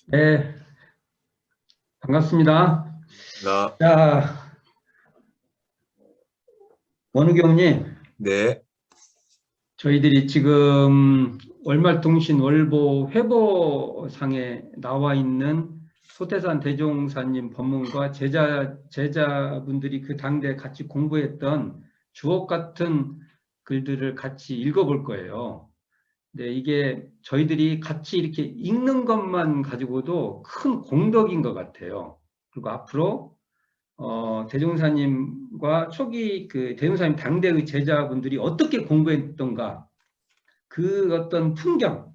네, 반갑습니다. 나, 자, 원우경님, 네, 저희들이 지금 월말통신 월보 회보상에 나와 있는 소태산 대종사님 법문과 제자분들이 그 당대 같이 공부했던 주옥 같은 글들을 같이 읽어볼 거예요. 네, 이게 저희들이 같이 이렇게 읽는 것만 가지고도 큰 공덕인 것 같아요. 그리고 앞으로 대종사님과 초기 그 대종사님 당대의 제자분들이 어떻게 공부했던가 그 어떤 풍경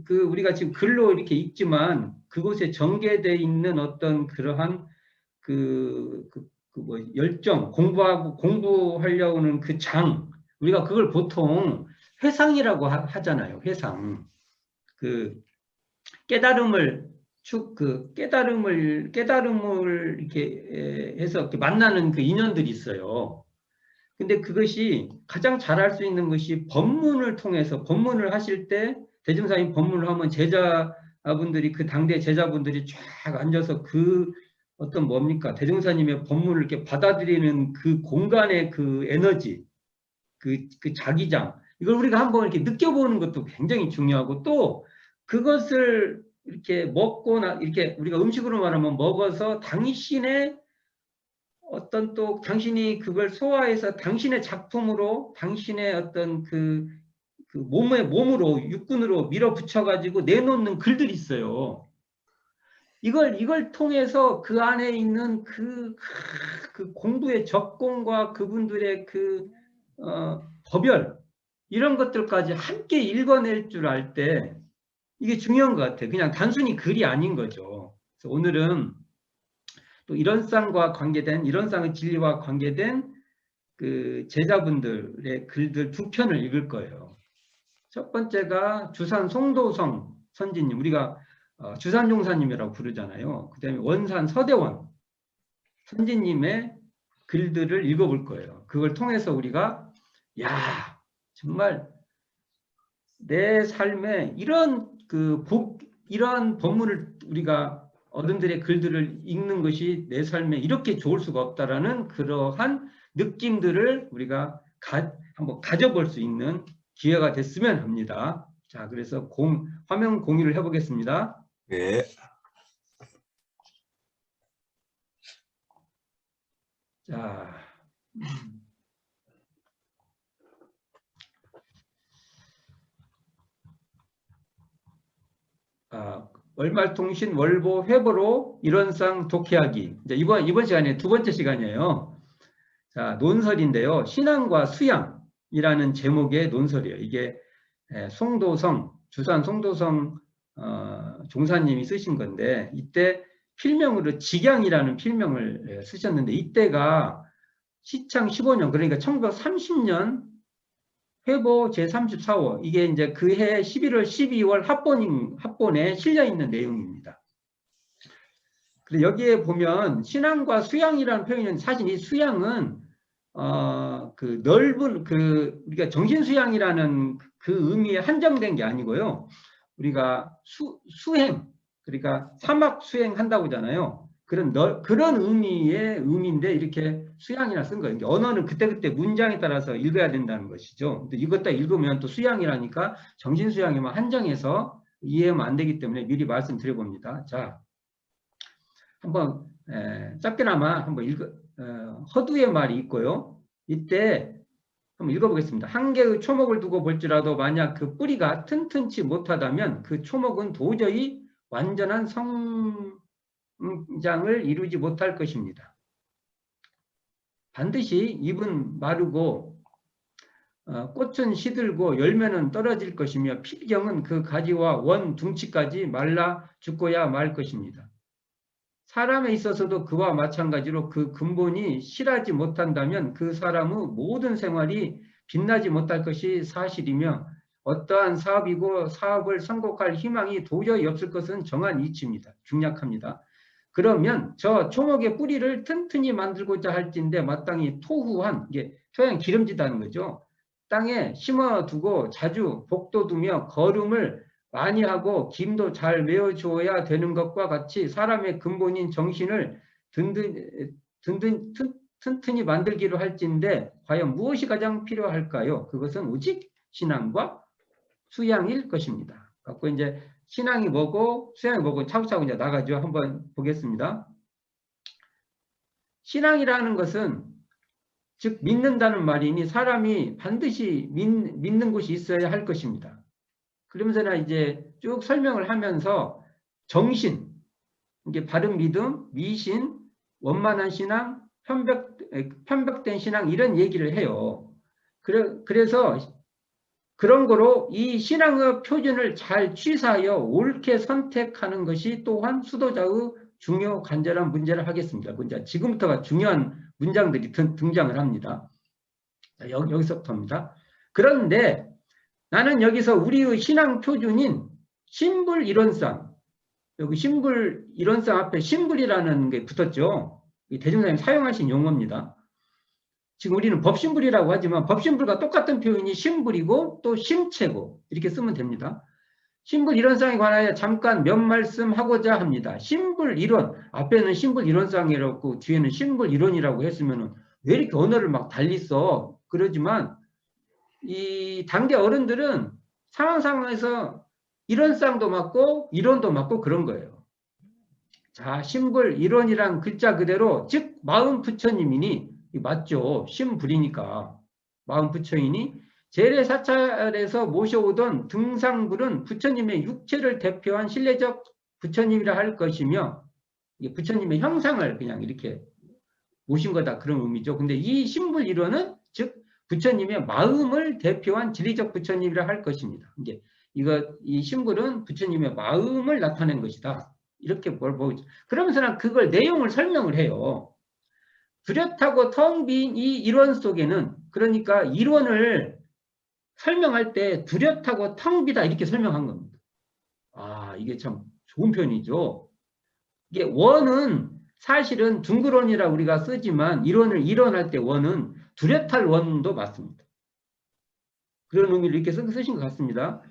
그 우리가 지금 글로 이렇게 읽지만 그곳에 전개되어 있는 어떤 그러한 뭐 열정 공부하려고는 그 장 우리가 그걸 보통 회상이라고 하잖아요. 회상 그 깨달음을 깨달음을 이렇게 해서 이렇게 만나는 그 인연들이 있어요. 근데 그것이 가장 잘할 수 있는 것이 법문을 통해서 법문을 하실 때 대종사님 법문을 하면 제자분들이 그 당대 제자분들이 쫙 앉아서 그 어떤 뭡니까 대종사님의 법문을 이렇게 받아들이는 그 공간의 그 에너지 그 자기장 이걸 우리가 한번 이렇게 느껴보는 것도 굉장히 중요하고 또 그것을 이렇게 먹거나 이렇게 우리가 음식으로 말하면 먹어서 당신의 어떤 또 당신이 그걸 소화해서 당신의 작품으로 당신의 어떤 그 몸으로 육군으로 밀어붙여 가지고 내놓는 글들이 있어요. 이걸 통해서 그 안에 있는 그 공부의 적공과 그분들의 법열 이런 것들까지 함께 읽어낼 줄 알 때 이게 중요한 것 같아요. 그냥 단순히 글이 아닌 거죠. 그래서 오늘은 또 이런상과 관계된 이런상의 진리와 관계된 그 제자분들의 글들 두 편을 읽을 거예요. 첫 번째가 주산 송도성 선지님, 우리가 주산종사님이라고 부르잖아요. 그 다음에 원산 서대원 선지님의 글들을 읽어볼 거예요. 그걸 통해서 우리가 야 정말 내 삶에 이런 법문을 우리가 어른들의 글들을 읽는 것이 내 삶에 이렇게 좋을 수가 없다라는 그러한 느낌들을 우리가 한번 가져볼 수 있는 기회가 됐으면 합니다. 자, 그래서 화면 공유를 해보겠습니다. 네, 자, 월말통신 월보 회보로 이론상 독해하기. 이제 이번 시간에 두 번째 시간이에요. 자, 논설인데요. 신앙과 수양이라는 제목의 논설이에요. 이게 송도성, 주산 송도성 종사님이 쓰신 건데 이때 필명으로 직양이라는 필명을 쓰셨는데 이때가 시창 15년 그러니까 1930년 회보 제34호 이게 이제 그해 11월 12월 합본에 실려 있는 내용입니다. 그리고 여기에 보면 신앙과 수양이라는 표현은 사실 이 수양은 그 넓은 우리가 정신 수양이라는 그 의미에 한정된 게 아니고요. 우리가 수행 그러니까 사막 수행한다고 하잖아요. 그런 의미인데 이렇게 수양이라 쓴 거예요. 언어는 그때그때 문장에 따라서 읽어야 된다는 것이죠. 근데 이것다 읽으면 또 수양이라니까 정신 수양에만 한정해서 이해하면 안 되기 때문에 미리 말씀드려 봅니다. 자, 한번 짧게나마 한번 허두의 말이 있고요. 이때 한번 읽어보겠습니다. 한 개의 초목을 두고 볼지라도 만약 그 뿌리가 튼튼치 못하다면 그 초목은 도저히 완전한 성장을 이루지 못할 것입니다. 반드시 잎은 마르고 꽃은 시들고 열매는 떨어질 것이며 필경은 그 가지와 원 둥치까지 말라 죽고야 말 것입니다. 사람에 있어서도 그와 마찬가지로 그 근본이 실하지 못한다면 그 사람의 모든 생활이 빛나지 못할 것이 사실이며 어떠한 사업이고 사업을 성공할 희망이 도저히 없을 것은 정한 이치입니다. 중략합니다. 그러면 저 초목의 뿌리를 튼튼히 만들고자 할진데 마땅히 토후한 이게 토양 기름지다는 거죠. 땅에 심어두고 자주 복도두며 거름을 많이 하고 김도 잘 메워주어야 되는 것과 같이 사람의 근본인 정신을 튼튼히 만들기로 할진데 과연 무엇이 가장 필요할까요? 그것은 오직 신앙과 수양일 것입니다. 갖고 이제 신앙이 뭐고 수양이 뭐고 차곡차곡 이제 나가죠. 한번 보겠습니다. 신앙이라는 것은 즉 믿는다는 말이니 사람이 반드시 믿는 곳이 있어야 할 것입니다. 그러면서 이제 쭉 설명을 하면서 정신, 이게 바른 믿음, 미신, 원만한 신앙, 편벽된 신앙 이런 얘기를 해요. 그래서 그런 거로 이 신앙의 표준을 잘 취사하여 옳게 선택하는 것이 또한 수도자의 중요 간절한 문제를 하겠습니다. 지금부터가 중요한 문장들이 등장을 합니다. 여기서부터입니다. 그런데 나는 여기서 우리의 신앙 표준인 신불이론상, 여기 신불이론상 앞에 신불이라는 게 붙었죠. 대중사님 사용하신 용어입니다. 지금 우리는 법신불이라고 하지만 법신불과 똑같은 표현이 신불이고 또 심체고 이렇게 쓰면 됩니다. 신불이론상에 관하여 잠깐 몇 말씀 하고자 합니다. 신불이론, 앞에는 신불이론상이라고 뒤에는 신불이론이라고 했으면 왜 이렇게 언어를 막 달리 써? 그러지만 이 당대 어른들은 상황에서 이론상도 맞고 이론도 맞고 그런 거예요. 자, 신불이론이란 글자 그대로 즉 마음 부처님이니 맞죠. 신불이니까 마음 부처이니 재래사찰에서 모셔오던 등상불은 부처님의 육체를 대표한 신뢰적 부처님이라 할 것이며 부처님의 형상을 그냥 이렇게 모신 거다 그런 의미죠. 근데 이 신불이론은 즉 부처님의 마음을 대표한 진리적 부처님이라 할 것입니다. 이 신불은 부처님의 마음을 나타낸 것이다. 이렇게 보죠. 그러면서 그걸 내용을 설명을 해요. 뚜렷하고 텅 빈 이 이론 속에는 그러니까 이론을 설명할 때 뚜렷하고 텅 비다 이렇게 설명한 겁니다. 아, 이게 참 좋은 표현이죠. 이게 원은 사실은 둥그런이라 우리가 쓰지만 이론을 이론할 때 원은 뚜렷할 원도 맞습니다. 그런 의미를 이렇게 쓰신 것 같습니다.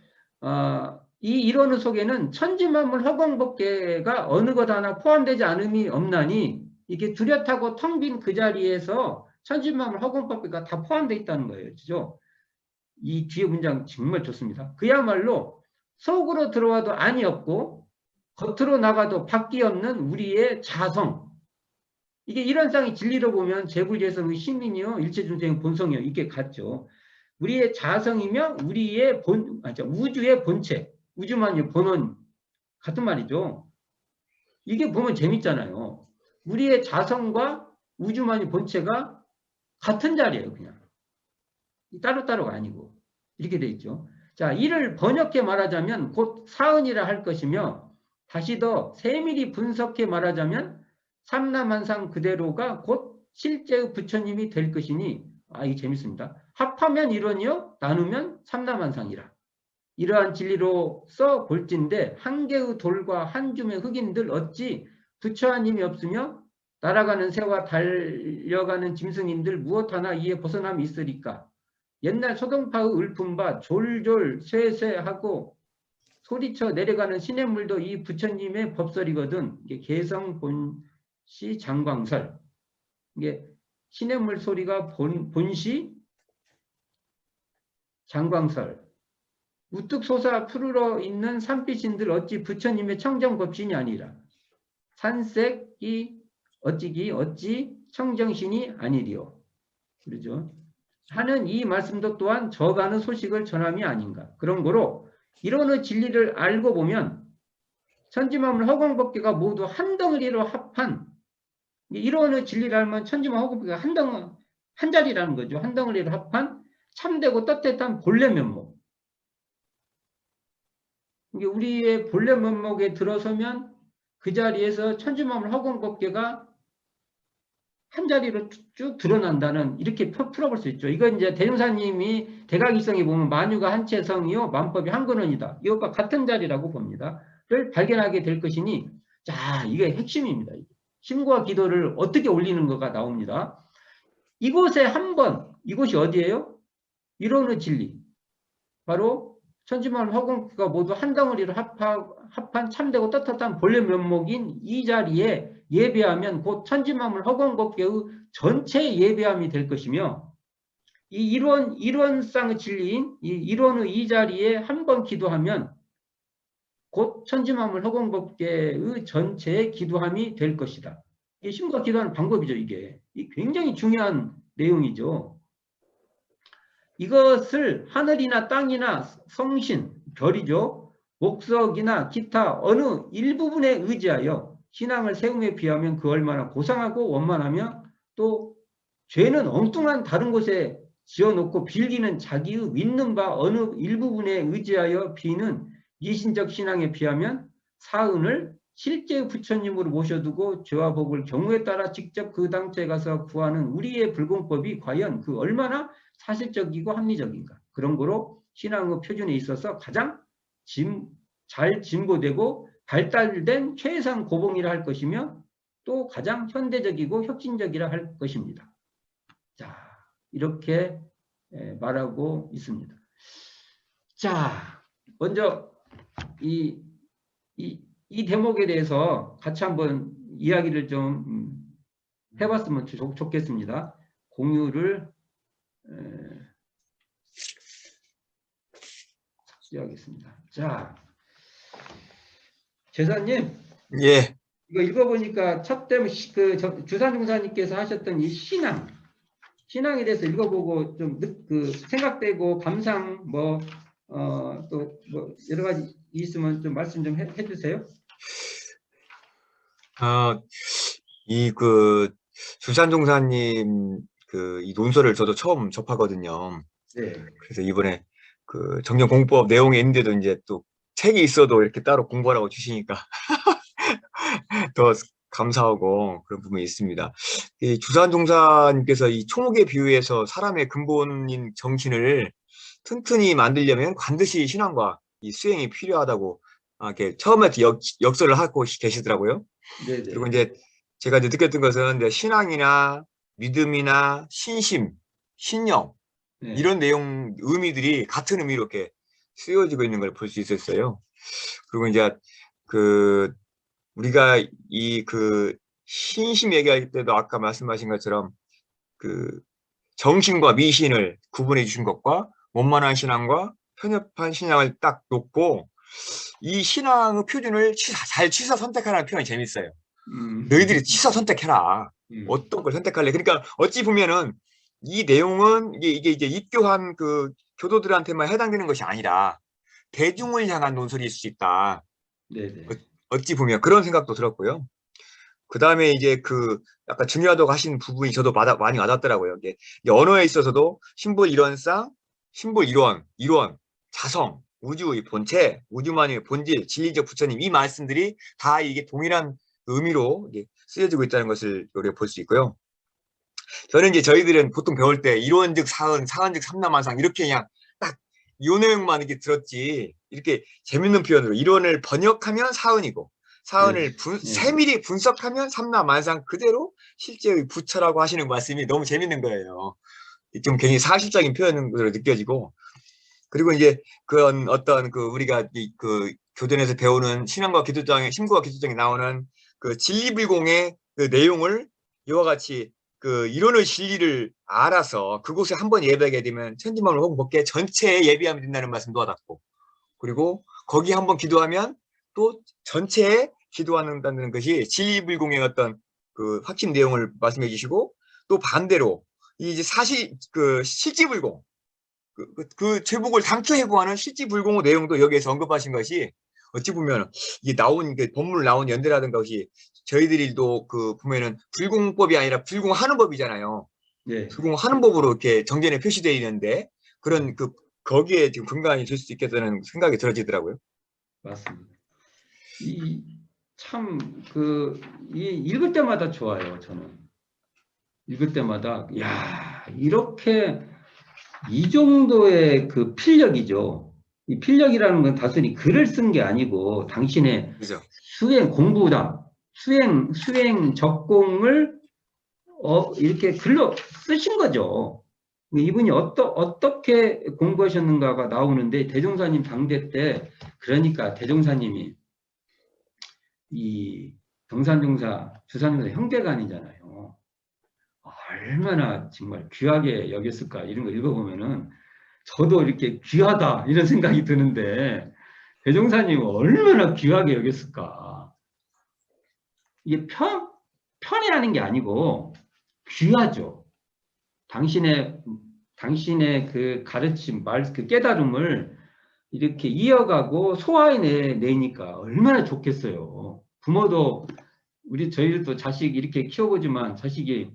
이 이론 속에는 천지만물 허공법계가 어느 것 하나 포함되지 않음이 없나니 이게 뚜렷하고 텅 빈 그 자리에서 천지만물 허공법계가 다 포함되어 있다는 거예요. 그죠? 이 뒤에 문장 정말 좋습니다. 그야말로 속으로 들어와도 안이 없고 겉으로 나가도 밖이 없는 우리의 자성. 이게 이론상의 진리로 보면 재불예성의 신민이요 일체중생의 본성이요 이게 같죠. 우리의 자성이며 우리의 우주의 본체, 우주만이 본원 같은 말이죠. 이게 보면 재밌잖아요. 우리의 자성과 우주만이 본체가 같은 자리예요. 그냥 따로따로가 아니고 이렇게 돼 있죠. 자, 이를 번역해 말하자면 곧 사은이라 할 것이며 다시 더 세밀히 분석해 말하자면 삼라만상 그대로가 곧 실제의 부처님이 될 것이니 이게 재밌습니다. 합하면 이론이요 나누면 삼라만상이라. 이러한 진리로 써 볼진데 한 개의 돌과 한 줌의 흑인들 어찌 부처 하님이 없으며 날아가는 새와 달려가는 짐승인들 무엇 하나 이에 벗어남이 있으리까. 옛날 소동파의 울품바 졸졸 쇠쇠하고 소리쳐 내려가는 시냇물도 이 부처님의 법설이거든. 이게 개성본시 장광설. 이게 시냇물 소리가 본시 장광설. 우뚝 솟아 푸르러 있는 산빛인들 어찌 부처님의 청정법신이 아니라. 산색이 어찌 청정신이 아니리요. 그러죠. 하는 이 말씀도 또한 저가는 소식을 전함이 아닌가. 그런 거로 이론의 진리를 알고 보면 천지만물 허공법계가 모두 한 덩어리로 합한 이론의 진리를 알면 천지만물 허공법계가 한 자리라는 거죠. 한 덩어리로 합한 참되고 떳떳한 본래 면목. 이게 우리의 본래 면목에 들어서면 그 자리에서 천지만물 허공법계가 한 자리로 쭉 드러난다는 이렇게 풀어볼 수 있죠. 이건 이제 대종사님이 대각일성에 보면 만유가 한체성이요 만법이 한 근원이다. 이것과 같은 자리라고 봅니다.를 발견하게 될 것이니 자 이게 핵심입니다. 심과 기도를 어떻게 올리는 거가 나옵니다. 이곳에 한번 이곳이 어디예요? 이론의 진리. 바로 천지만물 허공법계가 모두 한 덩어리로 합한 참되고 떳떳한 본래 면목인 이 자리에 예배하면 곧 천지만물 허공법계의 전체 예배함이 될 것이며 이 일원상의 진리인 이 일원의 이 자리에 한 번 기도하면 곧 천지만물 허공법계의 전체의 기도함이 될 것이다. 이게 신과 기도하는 방법이죠. 이게 굉장히 중요한 내용이죠. 이것을 하늘이나 땅이나 성신, 별이죠. 목석이나 기타 어느 일부분에 의지하여 신앙을 세움에 비하면 그 얼마나 고상하고 원만하며 또 죄는 엉뚱한 다른 곳에 지어놓고 빌기는 자기의 믿는 바 어느 일부분에 의지하여 비는 이신적 신앙에 비하면 사은을 실제 부처님으로 모셔두고 죄와 복을 경우에 따라 직접 그 당처에 가서 구하는 우리의 불공법이 과연 그 얼마나 사실적이고 합리적인가. 그런 거로 신앙의 표준에 있어서 가장 잘 진보되고 발달된 최상 고봉이라 할 것이며 또 가장 현대적이고 혁신적이라 할 것입니다. 자, 이렇게 말하고 있습니다. 자, 먼저 이 대목에 대해서 같이 한번 이야기를 좀 해봤으면 좋겠습니다. 공유를 삭제하겠습니다. 자, 제사님, 예. 이거 읽어보니까 첫 대목 주산중사님께서 하셨던 이 신앙에 대해서 읽어보고 좀 생각되고 감상 또 여러 가지 있으면 좀 말씀 좀 해주세요. 이 주산종사님 이 논설을 저도 처음 접하거든요. 네. 그래서 이번에 정경공법 내용이 있는데도 이제 또 책이 있어도 이렇게 따로 공부하라고 주시니까 더 감사하고 그런 부분이 있습니다. 이 주산종사님께서 이 초목에 비유해서 사람의 근본인 정신을 튼튼히 만들려면 반드시 신앙과 이 수행이 필요하다고 이렇게 처음부터 역설을 하고 계시더라고요. 네네. 그리고 이제 제가 이제 느꼈던 것은 이제 신앙이나 믿음이나 신심, 신령 네. 이런 내용 의미들이 같은 의미로 이렇게 쓰여지고 있는 걸 볼 수 있었어요. 그리고 이제 우리가 신심 얘기할 때도 아까 말씀하신 것처럼 정신과 미신을 구분해 주신 것과 원만한 신앙과 편협한 신앙을 딱 놓고 이 신앙의 표준을 잘 취사 선택하라는 표현이 재밌어요. 너희들이 취사 선택해라. 어떤 걸 선택할래? 그러니까 어찌 보면은 이 내용은 이게 이제 입교한 교도들한테만 해당되는 것이 아니라 대중을 향한 논설일 수 있다. 네네. 어찌 보면 그런 생각도 들었고요. 그 다음에 이제 약간 중요하다고 하신 부분이 저도 많이 와닿더라고요. 이게 언어에 있어서도 심볼 이론상, 심볼 이론, 자성, 우주의 본체, 우주만의 본질, 진리적 부처님 이 말씀들이 다 이게 동일한 의미로 쓰여지고 있다는 것을 우리가 볼 수 있고요. 저는 이제 저희들은 보통 배울 때 이론즉 사은, 사은즉 삼라만상 이렇게 그냥 딱 이 내용만 이렇게 들었지 이렇게 재밌는 표현으로 이론을 번역하면 사은이고 사은을 세밀히 분석하면 삼라만상 그대로 실제의 부처라고 하시는 말씀이 너무 재밌는 거예요. 좀 굉장히 사실적인 표현으로 느껴지고 그리고 이제 그런 어떤 우리가 교전에서 배우는 신앙과 기도장에 심구와 기도장에 나오는 진리불공의 내용을 이와 같이 이론의 진리를 알아서 그곳에 한번 예배하게 되면 천지만물 혹은 법계 전체에 예배하면 된다는 말씀도 와닿고 그리고 거기 한번 기도하면 또 전체에 기도한다는 것이 진리불공의 어떤 확신 내용을 말씀해 주시고 또 반대로 이제 사실 실지불공 제복을 당초해부하는 실지불공의 내용도 여기에서 언급하신 것이 어찌 보면 이게 법물 나온 연대라든가 것이 저희들도 보면은 불공법이 아니라 불공하는 법이잖아요. 네. 불공하는 법으로 이렇게 정전에 표시되어 있는데 그런 거기에 지금 근간이 될 수 있겠다는 생각이 들어지더라고요. 맞습니다. 읽을 때마다 좋아요. 저는 읽을 때마다 야 이렇게 이 정도의 필력이죠. 이 필력이라는 건 단순히 글을 쓴 게 아니고 당신의 그죠? 수행 공부다. 수행 적공을 이렇게 글로 쓰신 거죠. 이분이 어떻게 공부하셨는가가 나오는데, 대종사님 당대 때, 그러니까 대종사님이 이 경산종사, 주산종사 형제간이잖아요. 얼마나 정말 귀하게 여겼을까, 이런 거 읽어보면은 저도 이렇게 귀하다 이런 생각이 드는데, 대종사님은 얼마나 귀하게 여겼을까. 이게 편이라는 게 아니고 귀하죠. 당신의 그 가르침, 그 깨달음을 이렇게 이어가고 소화해내니까 얼마나 좋겠어요. 부모도, 저희들도 자식 이렇게 키워보지만, 자식이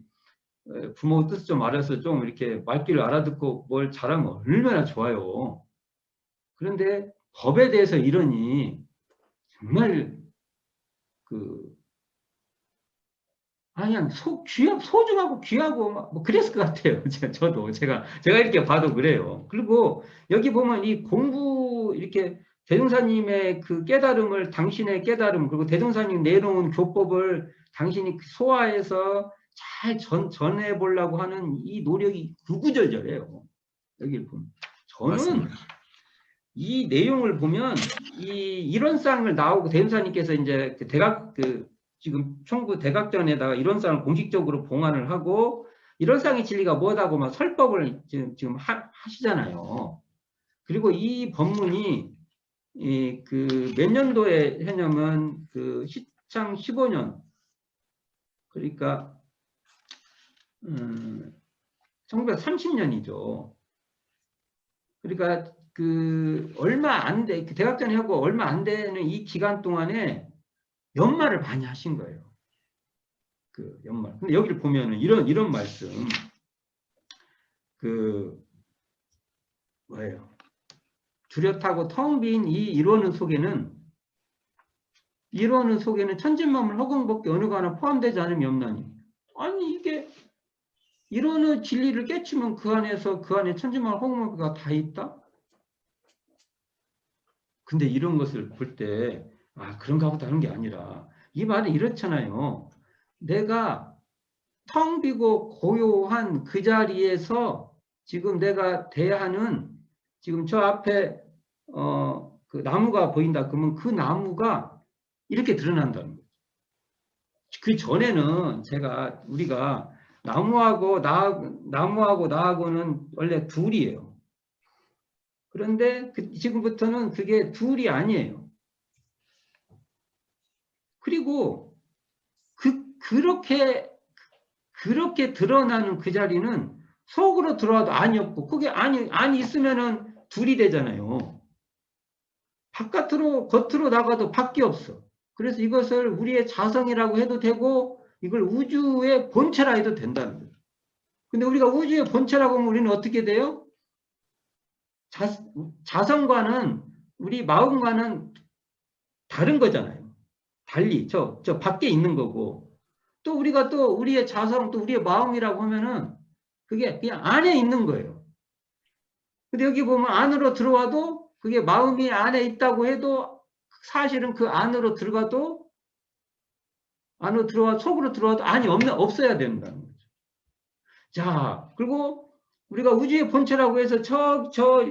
부모 뜻 좀 알아서 좀 이렇게 말귀를 알아듣고 뭘 잘하면 얼마나 좋아요. 그런데 법에 대해서 이러니 정말 그냥 소중하고 귀하고 뭐 그랬을 것 같아요. 제가 이렇게 봐도 그래요. 그리고 여기 보면 이 공부, 이렇게 대종사님의 그 깨달음을, 당신의 깨달음, 그리고 대종사님 내놓은 교법을 당신이 소화해서 잘 전해보려고 하는 이 노력이 구구절절해요. 여기를 보면. 저는 맞습니다. 이 내용을 보면, 이 이론상을 나오고, 대종사님께서 이제 지금 총구 대각전에다가 이론상을 공식적으로 봉안을 하고, 이론상의 진리가 뭐다고 막 설법을 지금 하시잖아요. 그리고 이 법문이 몇 년도에 했냐면 시창 15년, 그러니까 1930년이죠. 그러니까 얼마 안 돼, 대각전에 하고 얼마 안 되는 이 기간 동안에 연말을 많이 하신 거예요. 연말. 근데 여기를 보면은 이런 말씀. 뭐예요? 뚜렷하고 텅 빈 이 이론의 속에는 천진만물 허공밖에 어느 거 하나 포함되지 않음이 없나니. 아니, 이게 이론의 진리를 깨치면 그 안에 천진만물 허공밖에가 다 있다? 근데 이런 것을 볼 때, 그런가 보다 하는 게 아니라, 이 말이 이렇잖아요. 내가 텅 비고 고요한 그 자리에서 지금 내가 대하는, 지금 저 앞에 그 나무가 보인다 그러면 그 나무가 이렇게 드러난다는 거죠. 그 전에는 우리가 나무하고 나하고는 원래 둘이에요. 그런데 지금부터는 그게 둘이 아니에요. 그리고 그렇게 드러나는 그 자리는 속으로 들어와도 안이 없고, 그게 안이 있으면은 둘이 되잖아요. 겉으로 나가도 밖이 없어. 그래서 이것을 우리의 자성이라고 해도 되고, 이걸 우주의 본체라 해도 된다는 거예요. 근데 우리가 우주의 본체라고 하면 우리는 어떻게 돼요? 자성과는, 우리 마음과는 다른 거잖아요. 달리 저 밖에 있는 거고, 또 우리가 또 우리의 자성, 또 우리의 마음이라고 하면은 그게 그냥 안에 있는 거예요. 근데 여기 보면 안으로 들어와도, 그게 마음이 안에 있다고 해도 사실은 그 안으로 들어가도, 속으로 들어와도 안이 없어야 된다는 거죠. 자, 그리고 우리가 우주의 본체라고 해서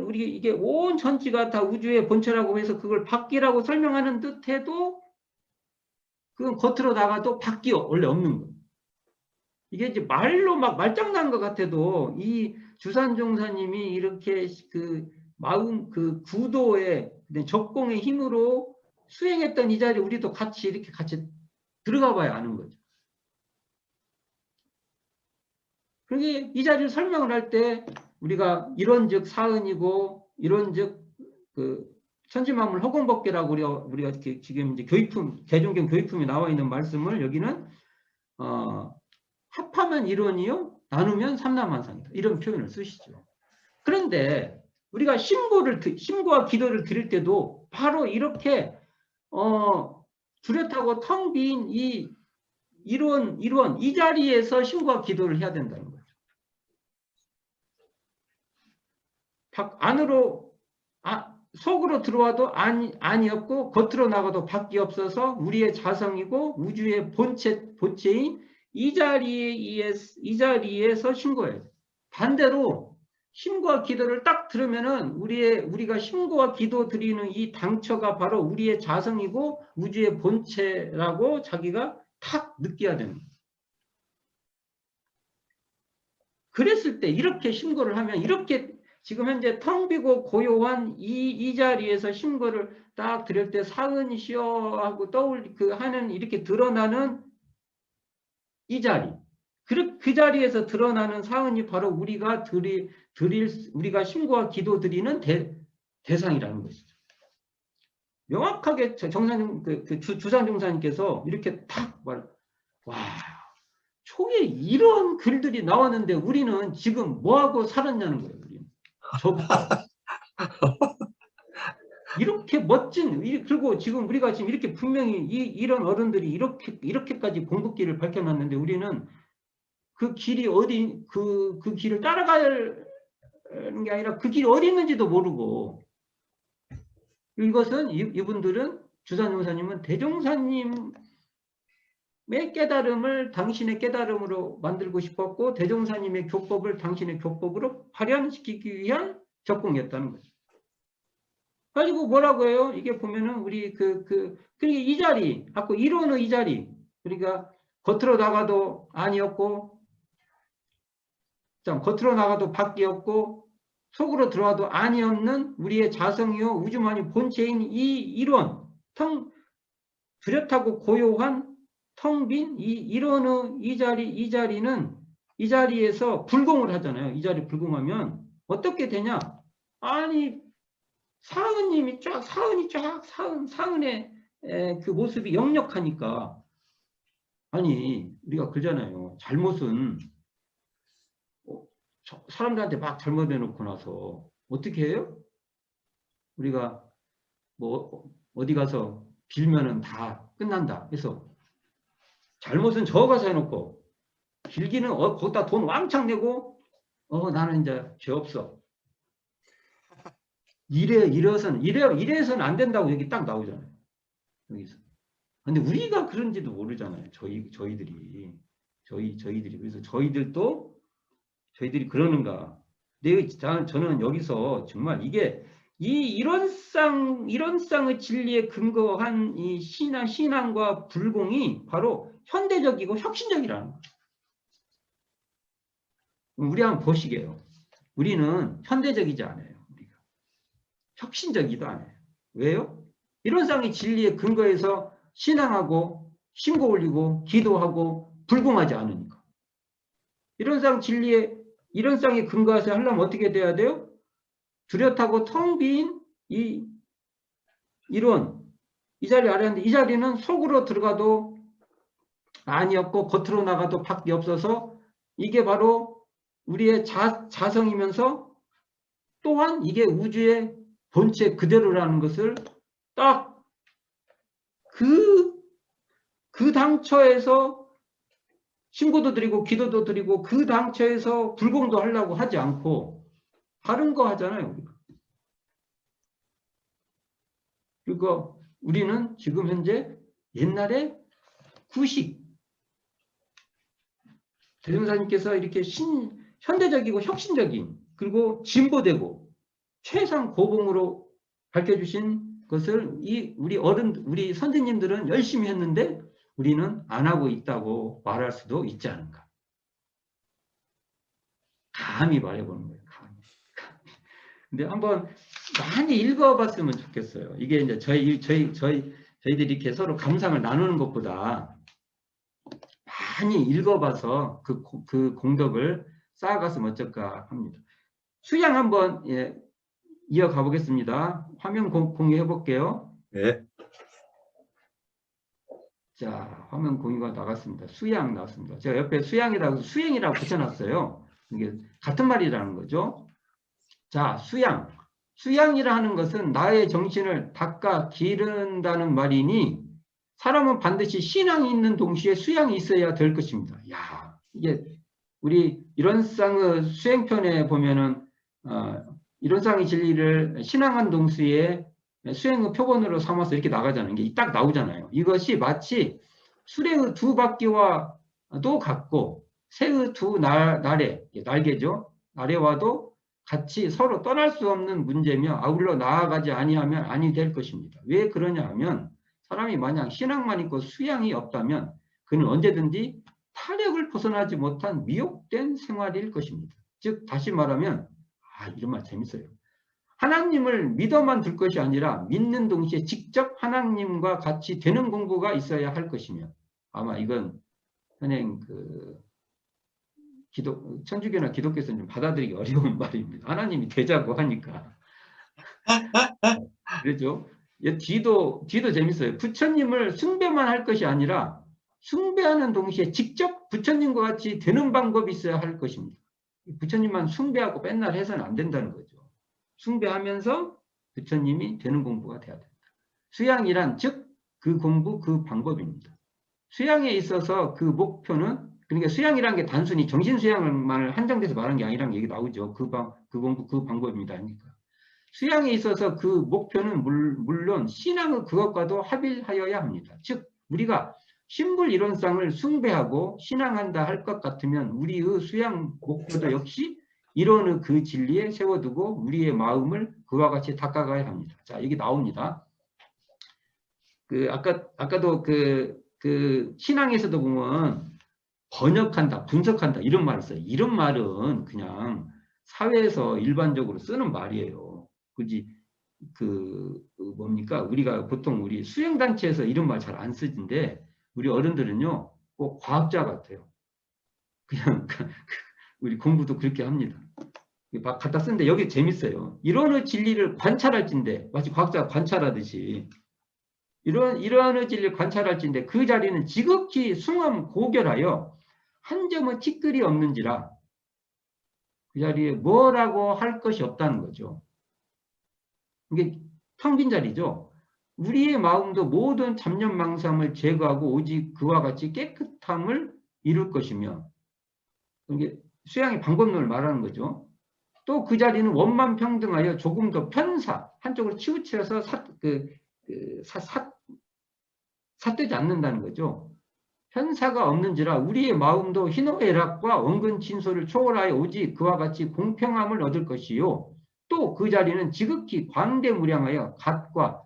우리 이게 온 전지가 다 우주의 본체라고 해서 그걸 밖이라고 설명하는 듯 해도, 그건 겉으로 나가도 밖이 원래 없는 거예요. 이게 이제 말로 막 말장난 것 같아도, 이 주산종사님이 이렇게 마음, 구도의 적공의 힘으로 수행했던 이 자리에 우리도 같이 들어가 봐야 아는 거죠. 그러게 이 자리를 설명을 할 때, 우리가 이론즉 사은이고, 이론즉 천지만물 허공법계라고 우리가 지금 이제 개종경 교육품에 나와 있는 말씀을, 여기는 합하면 이론이요, 나누면 삼라만상이다, 이런 표현을 쓰시죠. 그런데 우리가 신고와 기도를 드릴 때도 바로 이렇게 뚜렷하고 텅 빈 이 이론 이 자리에서 신고와 기도를 해야 된다는 거죠. 속으로 들어와도 안이 없고, 겉으로 나가도 밖이 없어서 우리의 자성이고 우주의 본체인 이 자리에서 신고해요. 반대로 심고와 기도를 딱 들으면은 우리가 심고와 기도 드리는 이 당처가 바로 우리의 자성이고 우주의 본체라고 자기가 탁 느껴야 되는 거예요. 그랬을 때 이렇게 심고를 하면 이렇게 지금 현재 텅 비고 고요한 이 자리에서 심고를 딱 드릴 때 사은이시여 하고 하는 이렇게 드러나는 이 자리. 그 자리에서 드러나는 사은이 바로 우리가 우리가 심고와 기도 드리는 대상이라는 것이죠. 명확하게 주상 종사님께서 이렇게 탁 와, 초에 이런 글들이 나왔는데 우리는 지금 뭐하고 살았냐는 거예요. 우리는. 이렇게 멋진, 그리고 지금 우리가 지금 이렇게 분명히 이런 어른들이 이렇게까지 공부길을 밝혀놨는데 우리는 그 길이 그 길을 따라가는 게 아니라 그 길이 어디 있는지도 모르고, 이것은 이분들은 주산종사님은 대종사님의 깨달음을 당신의 깨달음으로 만들고 싶었고 대종사님의 교법을 당신의 교법으로 발현시키기 위한 적공이었다는 거죠. 가지고 뭐라고 해요? 이게 보면은 우리 그리고 이 자리, 아까 이론의 이 자리, 그러니까 겉으로 나가도 아니었고, 겉으로 나가도 밖이었고, 속으로 들어와도 아니없는 우리의 자성이요 우주만이 본체인 이 이론, 뚜렷하고 고요한 텅 빈 이 이론의 이 자리는 이 자리에서 불공을 하잖아요. 이 자리 불공하면 어떻게 되냐? 아니 사은이 쫙 사은의 그 모습이 역력하니까, 아니 우리가 그러잖아요. 잘못은 사람들한테 막 잘못해놓고 나서 어떻게 해요? 우리가 뭐 어디 가서 빌면은 다 끝난다. 그래서 잘못은 저 가서 해놓고 빌기는 거기다 돈 왕창 내고 나는 이제 죄 없어. 이래서는 안 된다고 여기 딱 나오잖아요. 여기서. 근데 우리가 그런지도 모르잖아요. 저희들이. 그래서 저희들이 그러는가. 근데 저는 여기서 정말 이게 이론상의 진리에 근거한 이 신앙과 불공이 바로 현대적이고 혁신적이라는 거예요. 우리 한번 보시게요. 우리는 현대적이지 않아요. 우리가. 혁신적이지도 않아요. 왜요? 이론상의 진리에 근거해서 신앙하고 신고 올리고 기도하고 불공하지 않으니까. 이론상에 근거해서 하려면 어떻게 돼야 돼요? 뚜렷하고 텅 빈 이 이론, 이 자리 아래인데 이 자리는 속으로 들어가도 아니었고 겉으로 나가도 밖에 없어서 이게 바로 우리의 자성이면서 또한 이게 우주의 본체 그대로라는 것을 딱 그 당처에서 신고도 드리고 기도도 드리고 그 당처에서 불공도 하려고 하지 않고 다른 거 하잖아요. 그러니까 우리는 지금 현재 옛날에 구식 대종사님께서 이렇게 현대적이고 혁신적인 그리고 진보되고 최상 고봉으로 밝혀주신 것을 우리 선생님들은 열심히 했는데 우리는 안 하고 있다고 말할 수도 있지 않은가. 감히 말해보는 거예요. 감히. 근데 한번 많이 읽어봤으면 좋겠어요. 이게 이제 저희들이 이렇게 서로 감상을 나누는 것보다 많이 읽어봐서 그 공덕을 쌓아갔으면 어쩔까 합니다. 수양 한번 이어가 보겠습니다. 화면 공유해 볼게요. 네. 자, 화면 공유가 나갔습니다. 수양 나왔습니다. 제가 옆에 수양이라고 수행이라고 붙여놨어요. 이게 같은 말이라는 거죠. 자, 수양이라 하는 것은 나의 정신을 닦아 기른다는 말이니 사람은 반드시 신앙이 있는 동시에 수양이 있어야 될 것입니다. 야, 이게 우리 이론상의 수행편에 보면은 이론상의 진리를 신앙한 동시에 수행의 표본으로 삼아서 이렇게 나가잖아요. 이게 딱 나오잖아요. 이것이 마치 수레의 두 바퀴와도 같고 새의 두 날개죠. 날개와도 같이 서로 떠날 수 없는 문제며 아울러 나아가지 아니하면 아니 될 것입니다. 왜 그러냐 하면 사람이 만약 신앙만 있고 수양이 없다면 그는 언제든지 타력을 벗어나지 못한 미혹된 생활일 것입니다. 즉 다시 말하면 이런 말 재밌어요. 하나님을 믿어만 둘 것이 아니라 믿는 동시에 직접 하나님과 같이 되는 공부가 있어야 할 것이며 아마 이건 선생님 천주교나 기독교에서는 좀 받아들이기 어려운 말입니다. 하나님이 되자고 하니까. 그렇죠? 뒤도 재밌어요. 부처님을 숭배만 할 것이 아니라 숭배하는 동시에 직접 부처님과 같이 되는 방법이 있어야 할 것입니다. 부처님만 숭배하고 맨날 해서는 안 된다는 거죠. 숭배하면서 부처님이 되는 공부가 돼야 된다. 수양이란 즉 그 공부 그 방법입니다. 수양에 있어서 그 목표는 그러니까 수양이라는 게 단순히 정신 수양만 한정돼서 말하는 게 아니라는 얘기 나오죠. 그 공부 그 방법입니다. 하니까. 수양에 있어서 그 목표는 물론 신앙의 그것과도 합일하여야 합니다. 즉 우리가 신불이론상을 숭배하고 신앙한다 할 것 같으면 우리의 수양 목표도 역시 이론의 그 진리에 세워두고 우리의 마음을 그와 같이 닦아가야 합니다. 자, 여기 나옵니다. 아까도 신앙에서도 보면 번역한다, 분석한다 이런 말을 써요. 이런 말은 그냥 사회에서 일반적으로 쓰는 말이에요. 그지? 뭡니까? 우리가 보통 우리 수행단체에서 이런 말 잘 안 쓰는데 우리 어른들은요, 꼭 과학자 같아요. 그냥 우리 공부도 그렇게 합니다. 갖다 쓰는데 여기 재밌어요. 이론의 진리를 관찰할진데 마치 과학자가 관찰하듯이 이러한 진리를 관찰할진데 그 자리는 지극히 숭엄 고결하여 한 점의 티끌이 없는지라 그 자리에 뭐라고 할 것이 없다는 거죠. 이게 텅 빈 자리죠. 우리의 마음도 모든 잡념망상을 제거하고 오직 그와 같이 깨끗함을 이룰 것이며 이게 수양의 방법론을 말하는 거죠. 또 그 자리는 원만평등하여 조금 더 편사 한쪽으로 치우쳐서 삿되지 않는다는 거죠. 편사가 없는지라 우리의 마음도 희노애락과 원근 진소를 초월하여 오직 그와 같이 공평함을 얻을 것이요. 또 그 자리는 지극히 광대무량하여 갓과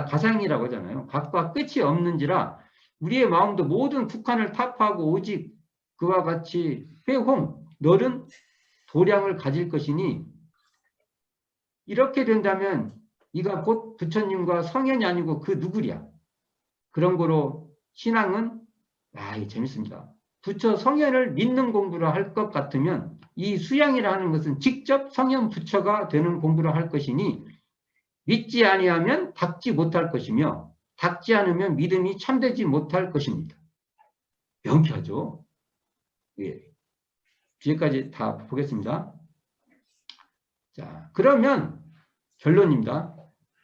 가상이라고 하잖아요. 갓과 끝이 없는지라 우리의 마음도 모든 국한을 타파하고 오직 그와 같이 회홍, 너른 도량을 가질 것이니 이렇게 된다면 이가 곧 부처님과 성현이 아니고 그 누구랴. 그런 거로 신앙은 이게 재밌습니다. 부처 성현을 믿는 공부를 할 것 같으면 이 수양이라 하는 것은 직접 성현 부처가 되는 공부를 할 것이니 믿지 아니하면 닦지 못할 것이며 닦지 않으면 믿음이 참되지 못할 것입니다. 명쾌하죠? 예. 뒤에까지 다 보겠습니다. 자, 그러면 결론입니다.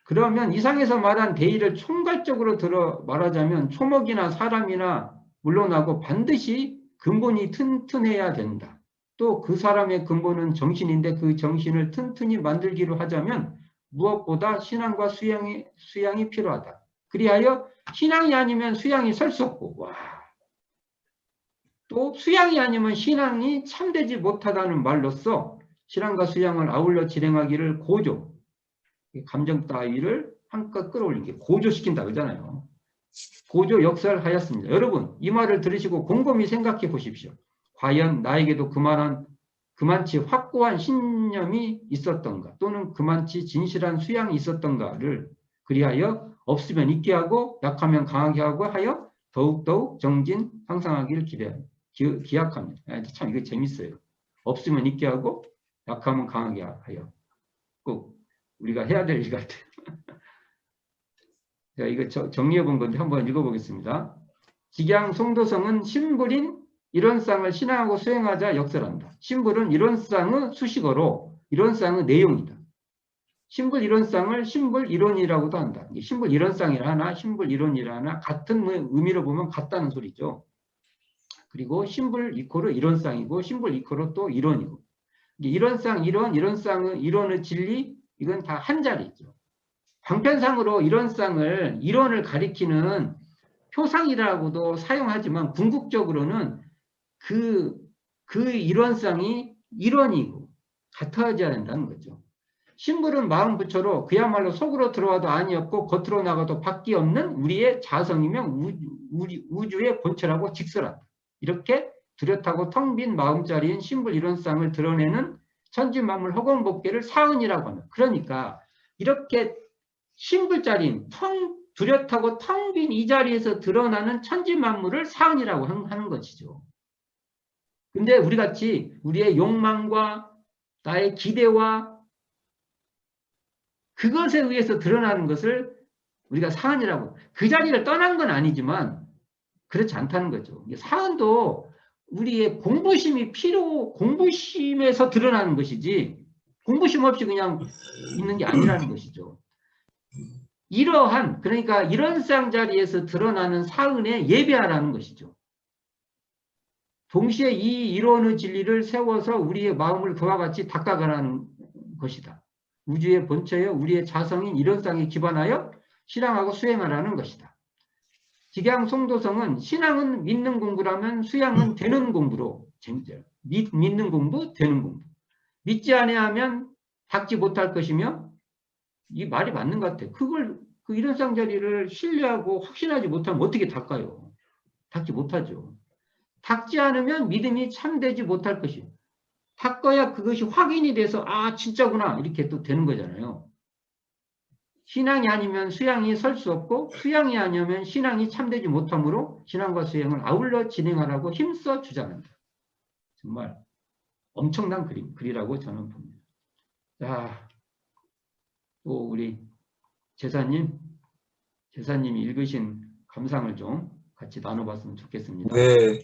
그러면 이상에서 말한 대의를 총괄적으로 들어 말하자면 초목이나 사람이나 물론하고 반드시 근본이 튼튼해야 된다. 또 그 사람의 근본은 정신인데 그 정신을 튼튼히 만들기로 하자면 무엇보다 신앙과 수양이 필요하다. 그리하여 신앙이 아니면 수양이 설 수 없고 또 수양이 아니면 신앙이 참되지 못하다는 말로써 신앙과 수양을 아울러 진행하기를 고조, 감정 따위를 한껏 끌어올린 게 고조시킨다 그러잖아요. 고조 역사를 하였습니다. 여러분 이 말을 들으시고 곰곰이 생각해 보십시오. 과연 나에게도 그만치 확고한 신념이 있었던가 또는 그만치 진실한 수양이 있었던가를 그리하여 없으면 있게 하고 약하면 강하게 하고 하여 더욱더욱 정진 향상하기를 기약합니다. 참 이거 재밌어요. 없으면 있게 하고 약하면 강하게 하여 꼭 우리가 해야 될 일 같아요. 제가 이거 정리해 본 건데 한번 읽어보겠습니다. 직양 송도성은 신불인 이론상을 신앙하고 수행하자 역설한다. 신불은 이론상의 수식어로 이론상의 내용이다. 신불 이론상을 신불 이론이라고도 한다. 신불 이론상이라 하나 신불 이론이라 하나 같은 의미로 보면 같다는 소리죠. 그리고 신불 이코르 이론상이고 신불 이코르 또 이론이고 이론상 이론상의 이론의 진리 이건 다 한 자리죠. 방편상으로 이론을 가리키는 표상이라고도 사용하지만 궁극적으로는 그 그 일원상이 일원이고 같아져야 된다는 거죠. 신불은 마음 부처로 그야말로 속으로 들어와도 안이 없고 겉으로 나가도 밖이 없는 우리의 자성이며 우주의 본체라고 직설한다. 이렇게 뚜렷하고 텅 빈 마음자리인 신불 일원상을 드러내는 천지만물 허공법계를 사은이라고 합니다. 그러니까 이렇게 신불자리인 뚜렷하고 텅 빈 이 자리에서 드러나는 천지만물을 사은이라고 하는 것이죠. 근데 우리 같이 우리의 욕망과 나의 기대와 그것에 의해서 드러나는 것을 우리가 사은이라고, 그 자리를 떠난 건 아니지만 그렇지 않다는 거죠. 사은도 우리의 공부심에서 드러나는 것이지 공부심 없이 그냥 있는 게 아니라는 것이죠. 그러니까 일원상 자리에서 드러나는 사은에 예배하라는 것이죠. 동시에 이 일원의 진리를 세워서 우리의 마음을 그와 같이 닦아가라는 것이다. 우주의 본체여 우리의 자성인 일원상에 기반하여 신앙하고 수행하라는 것이다. 직양 송도성은 신앙은 믿는 공부라면 수양은 되는 공부로 믿는 공부, 되는 공부. 믿지 아니하면 닦지 못할 것이며, 이 말이 맞는 것 같아. 그 일원상 자리를 신뢰하고 확신하지 못하면 어떻게 닦아요? 닦지 못하죠. 닦지 않으면 믿음이 참되지 못할 것이요. 닦아야 그것이 확인이 돼서 진짜구나 이렇게 또 되는 거잖아요. 신앙이 아니면 수양이 설 수 없고 수양이 아니면 신앙이 참되지 못하므로 신앙과 수양을 아울러 진행하라고 힘써 주장한다. 정말 엄청난 글이라고 저는 봅니다. 자, 또 우리 제사님이 읽으신 감상을 좀 같이 나눠봤으면 좋겠습니다. 네.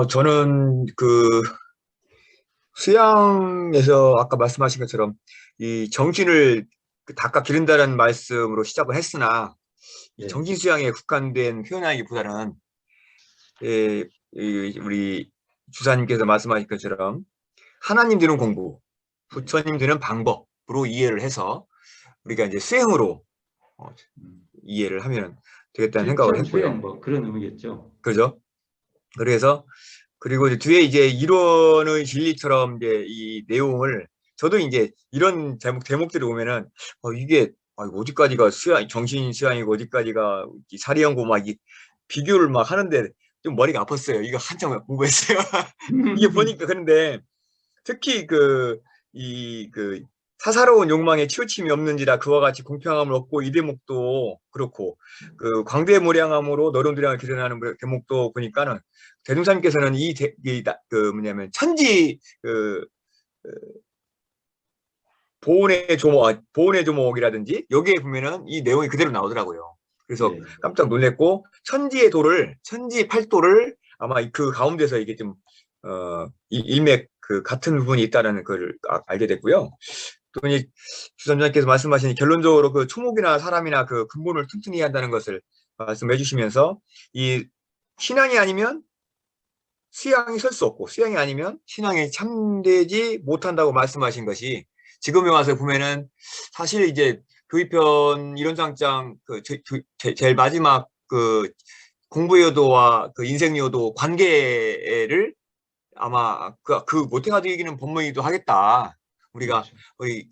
저는 수양에서 아까 말씀하신 것처럼 이 정신을 닦아 기른다는 말씀으로 시작을 했으나 이 정신 수양에 국한된 표현하기보다는 우리 주사님께서 말씀하신 것처럼 하나님 되는 공부, 부처님 되는 방법으로 이해를 해서 우리가 이제 수행으로 이해를 하면 되겠다는 생각을 했고요. 수행 뭐 그런 의미겠죠. 그죠? 그리고 이제 뒤에 이제 이론의 진리처럼 이제 이 내용을 저도 이제 이런 제목들을 보면은 이게 어디까지가 정신 수양이고 어디까지가 사리연고 막 비교를 막 하는데 좀 머리가 아팠어요. 이거 한참 공부했어요. 이게 보니까 그런데 특히 사사로운 욕망에 치우침이 없는지라 그와 같이 공평함을 얻고 이 대목도 그렇고 광대무량함으로 너름두량을 기르는 대목도 보니까는 대중사님께서는 뭐냐면 천지 보온의 조목이라든지 여기에 보면은 이 내용이 그대로 나오더라고요. 그래서 깜짝 놀랐고 천지 팔도를 아마 그 가운데서 이게 좀 일맥 같은 부분이 있다는 걸 알게 됐고요. 또 이제 주선장님께서 말씀하신 결론적으로 초목이나 사람이나 근본을 튼튼히 해야 한다는 것을 말씀해 주시면서 이 신앙이 아니면 수양이 설 수 없고 수양이 아니면 신앙이 참되지 못한다고 말씀하신 것이 지금에 와서 보면은 사실 이제 교의편 이론장장 제일 마지막 공부요도와 인생요도 관계를 아마 못해가지고 이기는 법문이기도 하겠다. 우리가 거의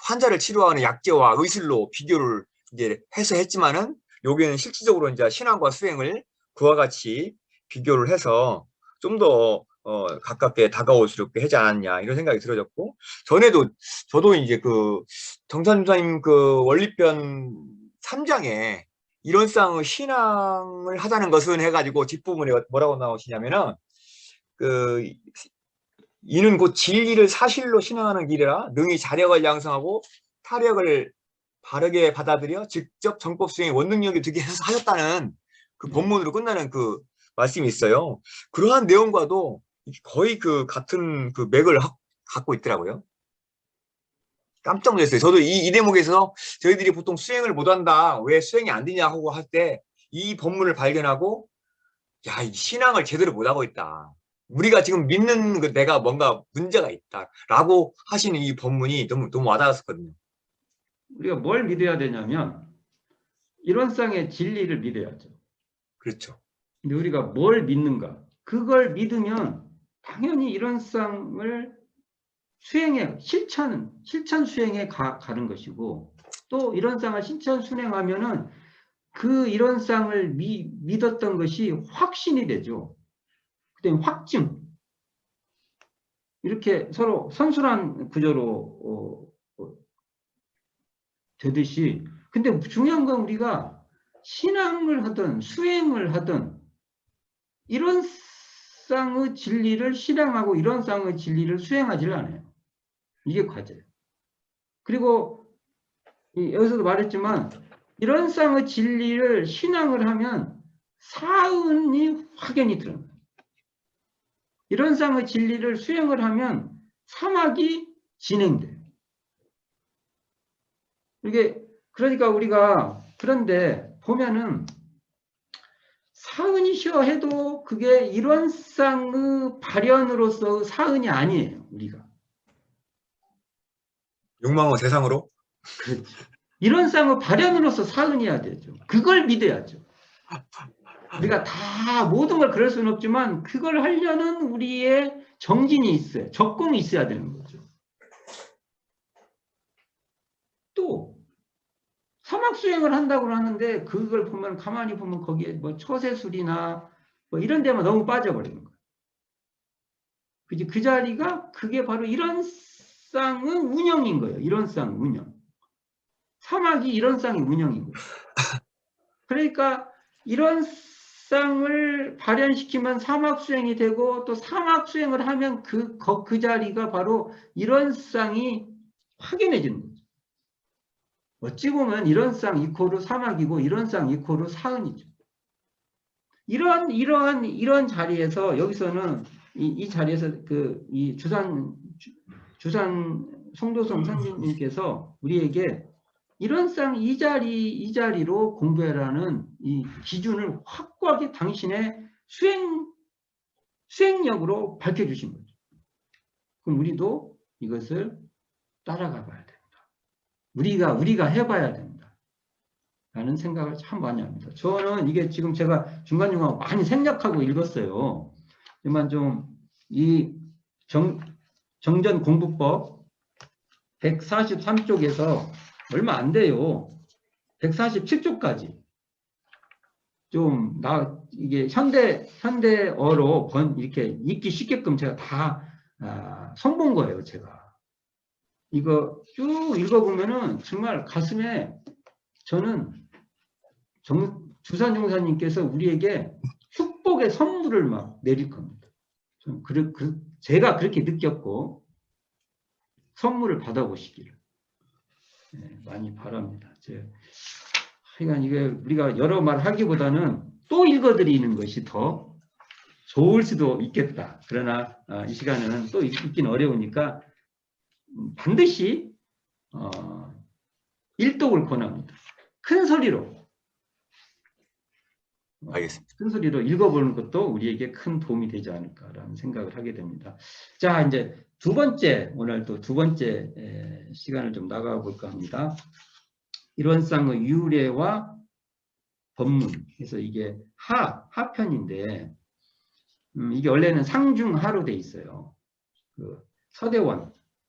환자를 치료하는 약재와 의술로 비교를 이제 해서 했지만은 여기는 실질적으로 이제 신앙과 수행을 그와 같이 비교를 해서 좀 더 가깝게 다가올 수 있게 하지 않았냐 이런 생각이 들어졌고 저도 이제 정선주사님 원리편 3장에 이론상의 신앙을 하자는 것은 해가지고 뒷부분에 뭐라고 나오시냐면은 이는 곧 진리를 사실로 신앙하는 길이라 능히 자력을 양성하고 타력을 바르게 받아들여 직접 정법 수행의 원능력이 되게 해서 하셨다는 본문으로 끝나는 말씀이 있어요. 그러한 내용과도 거의 같은 맥을 갖고 있더라고요. 깜짝 놀랐어요. 저도 이 대목에서 저희들이 보통 수행을 못한다, 왜 수행이 안 되냐 하고 할 때 이 본문을 발견하고 이 신앙을 제대로 못하고 있다. 우리가 지금 믿는 내가 뭔가 문제가 있다라고 하시는 이 본문이 너무 와닿았었거든요. 우리가 뭘 믿어야 되냐면 일원상의 진리를 믿어야죠. 그렇죠. 근데 우리가 뭘 믿는가? 그걸 믿으면 당연히 이런 쌍을 실천 수행에 가는 것이고, 또 이런 쌍을 실천 수행하면은 그 이런 쌍을 믿었던 것이 확신이 되죠. 그다음에 확증. 이렇게 서로 선순환 구조로 되듯이. 근데 중요한 건 우리가 신앙을 하든 수행을 하든 이런 쌍의 진리를 실행하고 이런 쌍의 진리를 수행하지를 않아요. 이게 과제예요. 그리고 여기서도 말했지만 이런 쌍의 진리를 신앙을 하면 사은이 확연히 드러나요. 이런 쌍의 진리를 수행을 하면 사막이 진행돼요. 이게 그러니까 우리가 그런데 보면은 사은이시여 해도 그게 이런 쌍의 발현으로서 사은이 아니에요. 우리가. 욕망의 세상으로? 그렇죠. 이런 쌍의 발현으로서 사은이어야 되죠. 그걸 믿어야죠. 우리가 다 모든 걸 그럴 수는 없지만 그걸 하려는 우리의 정진이 있어요. 적공이 있어야 되는 거죠. 또 사막 수행을 한다고 하는데 그걸 보면 가만히 보면 거기에 뭐 처세술이나 뭐 이런 데만 너무 빠져버리는 거예요. 그 자리가 그게 바로 이런 쌍의 운영인 거예요. 이런 쌍 운영. 사막이 이런 쌍의 운영인 거예요. 그러니까 이런 쌍을 발현시키면 사막 수행이 되고 또 사막 수행을 하면 그 자리가 바로 이런 쌍이 확연해지는 거죠. 어찌 보면 이런 쌍 이코르 사막이고 이런 쌍 이코르 사은이죠. 이런 자리에서 여기서는 이 자리에서 이 주산 송도성 선생님께서 우리에게 이런 쌍 이 자리로 공부해라는 이 기준을 확고하게 당신의 수행력으로 밝혀주신 거죠. 그럼 우리도 이것을 따라가 봐야 됩니다. 우리가 해봐야 됩니다. 라는 생각을 참 많이 합니다. 저는 이게 지금 제가 중간중간 많이 생략하고 읽었어요. 하지만 좀 이 정전 공부법 143쪽에서 얼마 안 돼요. 147쪽까지 좀 이게 현대어로 이렇게 읽기 쉽게끔 제가 다 선본 거예요. 제가 이거 쭉 읽어보면은 정말 가슴에 저는 주산종사님께서 우리에게 축복의 선물을 막 내릴 겁니다. 제가 그렇게 느꼈고 선물을 받아보시기를 많이 바랍니다. 하여간 이게 우리가 여러 말 하기보다는 또 읽어드리는 것이 더 좋을 수도 있겠다. 그러나 이 시간에는 또 읽기는 어려우니까 반드시 일독을 권합니다. 큰 소리로 알겠습니다. 큰 소리로 읽어보는 것도 우리에게 큰 도움이 되지 않을까라는 생각을 하게 됩니다. 자, 이제 오늘 또 두 번째 시간을 좀 나가 볼까 합니다. 일원상의 유래와 법문. 그래서 이게 하편인데, 이게 원래는 상중하로 돼 있어요.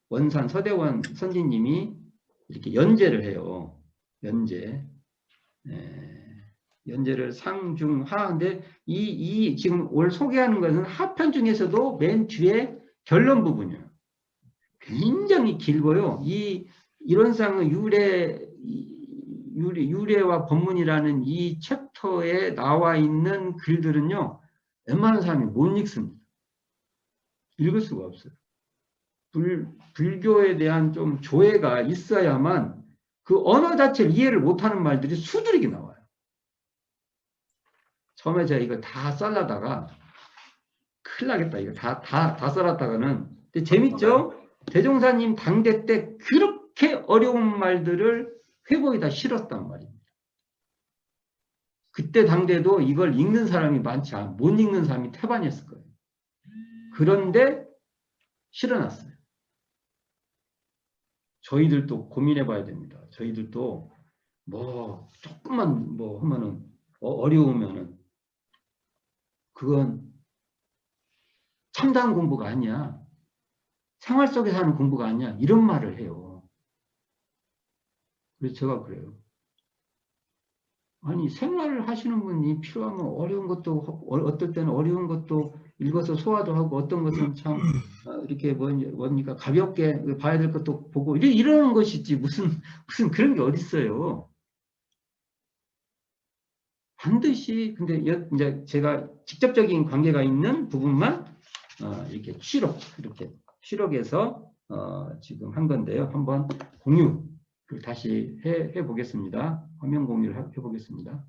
원산 서대원 선지님이 이렇게 연재를 해요. 연재를 상중하인데 지금 오늘 소개하는 것은 하편 중에서도 맨 뒤에 결론 부분이에요. 굉장히 길고요. 이 일원상의 유래와 법문이라는 이 챕터에 나와 있는 글들은요, 웬만한 사람이 못 읽습니다. 읽을 수가 없어요. 불교에 대한 좀 조예가 있어야만 그 언어 자체를 이해를 못하는 말들이 수두룩이 나와요. 처음에 제가 이거 다 썰라다가 큰일 나겠다. 이거 다 썰었다가는. 근데 재밌죠? 대종사님 당대 때 그렇게 어려운 말들을 회고에다 실었단 말입니다. 그때 당대도 이걸 읽는 사람이 못 읽는 사람이 태반이었을 거예요. 그런데 실어놨어요. 저희들도 고민해 봐야 됩니다. 저희들도 조금만 하면은 어려우면은 그건 참다한 공부가 아니야. 생활 속에서 하는 공부가 아니야. 이런 말을 해요. 그래서 제가 그래요. 아니, 생활을 하시는 분이 필요하면 어려운 것도, 어떨 때는 어려운 것도 읽어서 소화도 하고, 어떤 것은 참, 이렇게 뭡니까, 가볍게 봐야 될 것도 보고, 이러는 것이지, 무슨 그런 게 어딨어요. 반드시, 근데 이제 제가 직접적인 관계가 있는 부분만, 이렇게 취록해서, 지금 한 건데요. 한번 공유를 다시 해 보겠습니다. 화면 공유를 해 보겠습니다.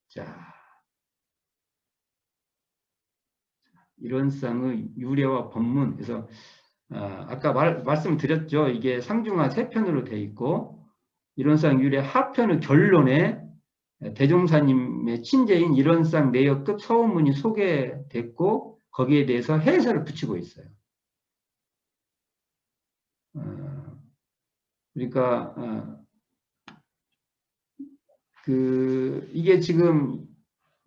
자, 이론상의 유래와 법문. 그래서 아까 말씀드렸죠. 이게 상중하 3편으로 돼 있고, 이론상 유래 하편의 결론에 대종사님의 친제인 이론상 내역급 서원문이 소개됐고, 거기에 대해서 해설을 붙이고 있어요. 그러니까 이게 지금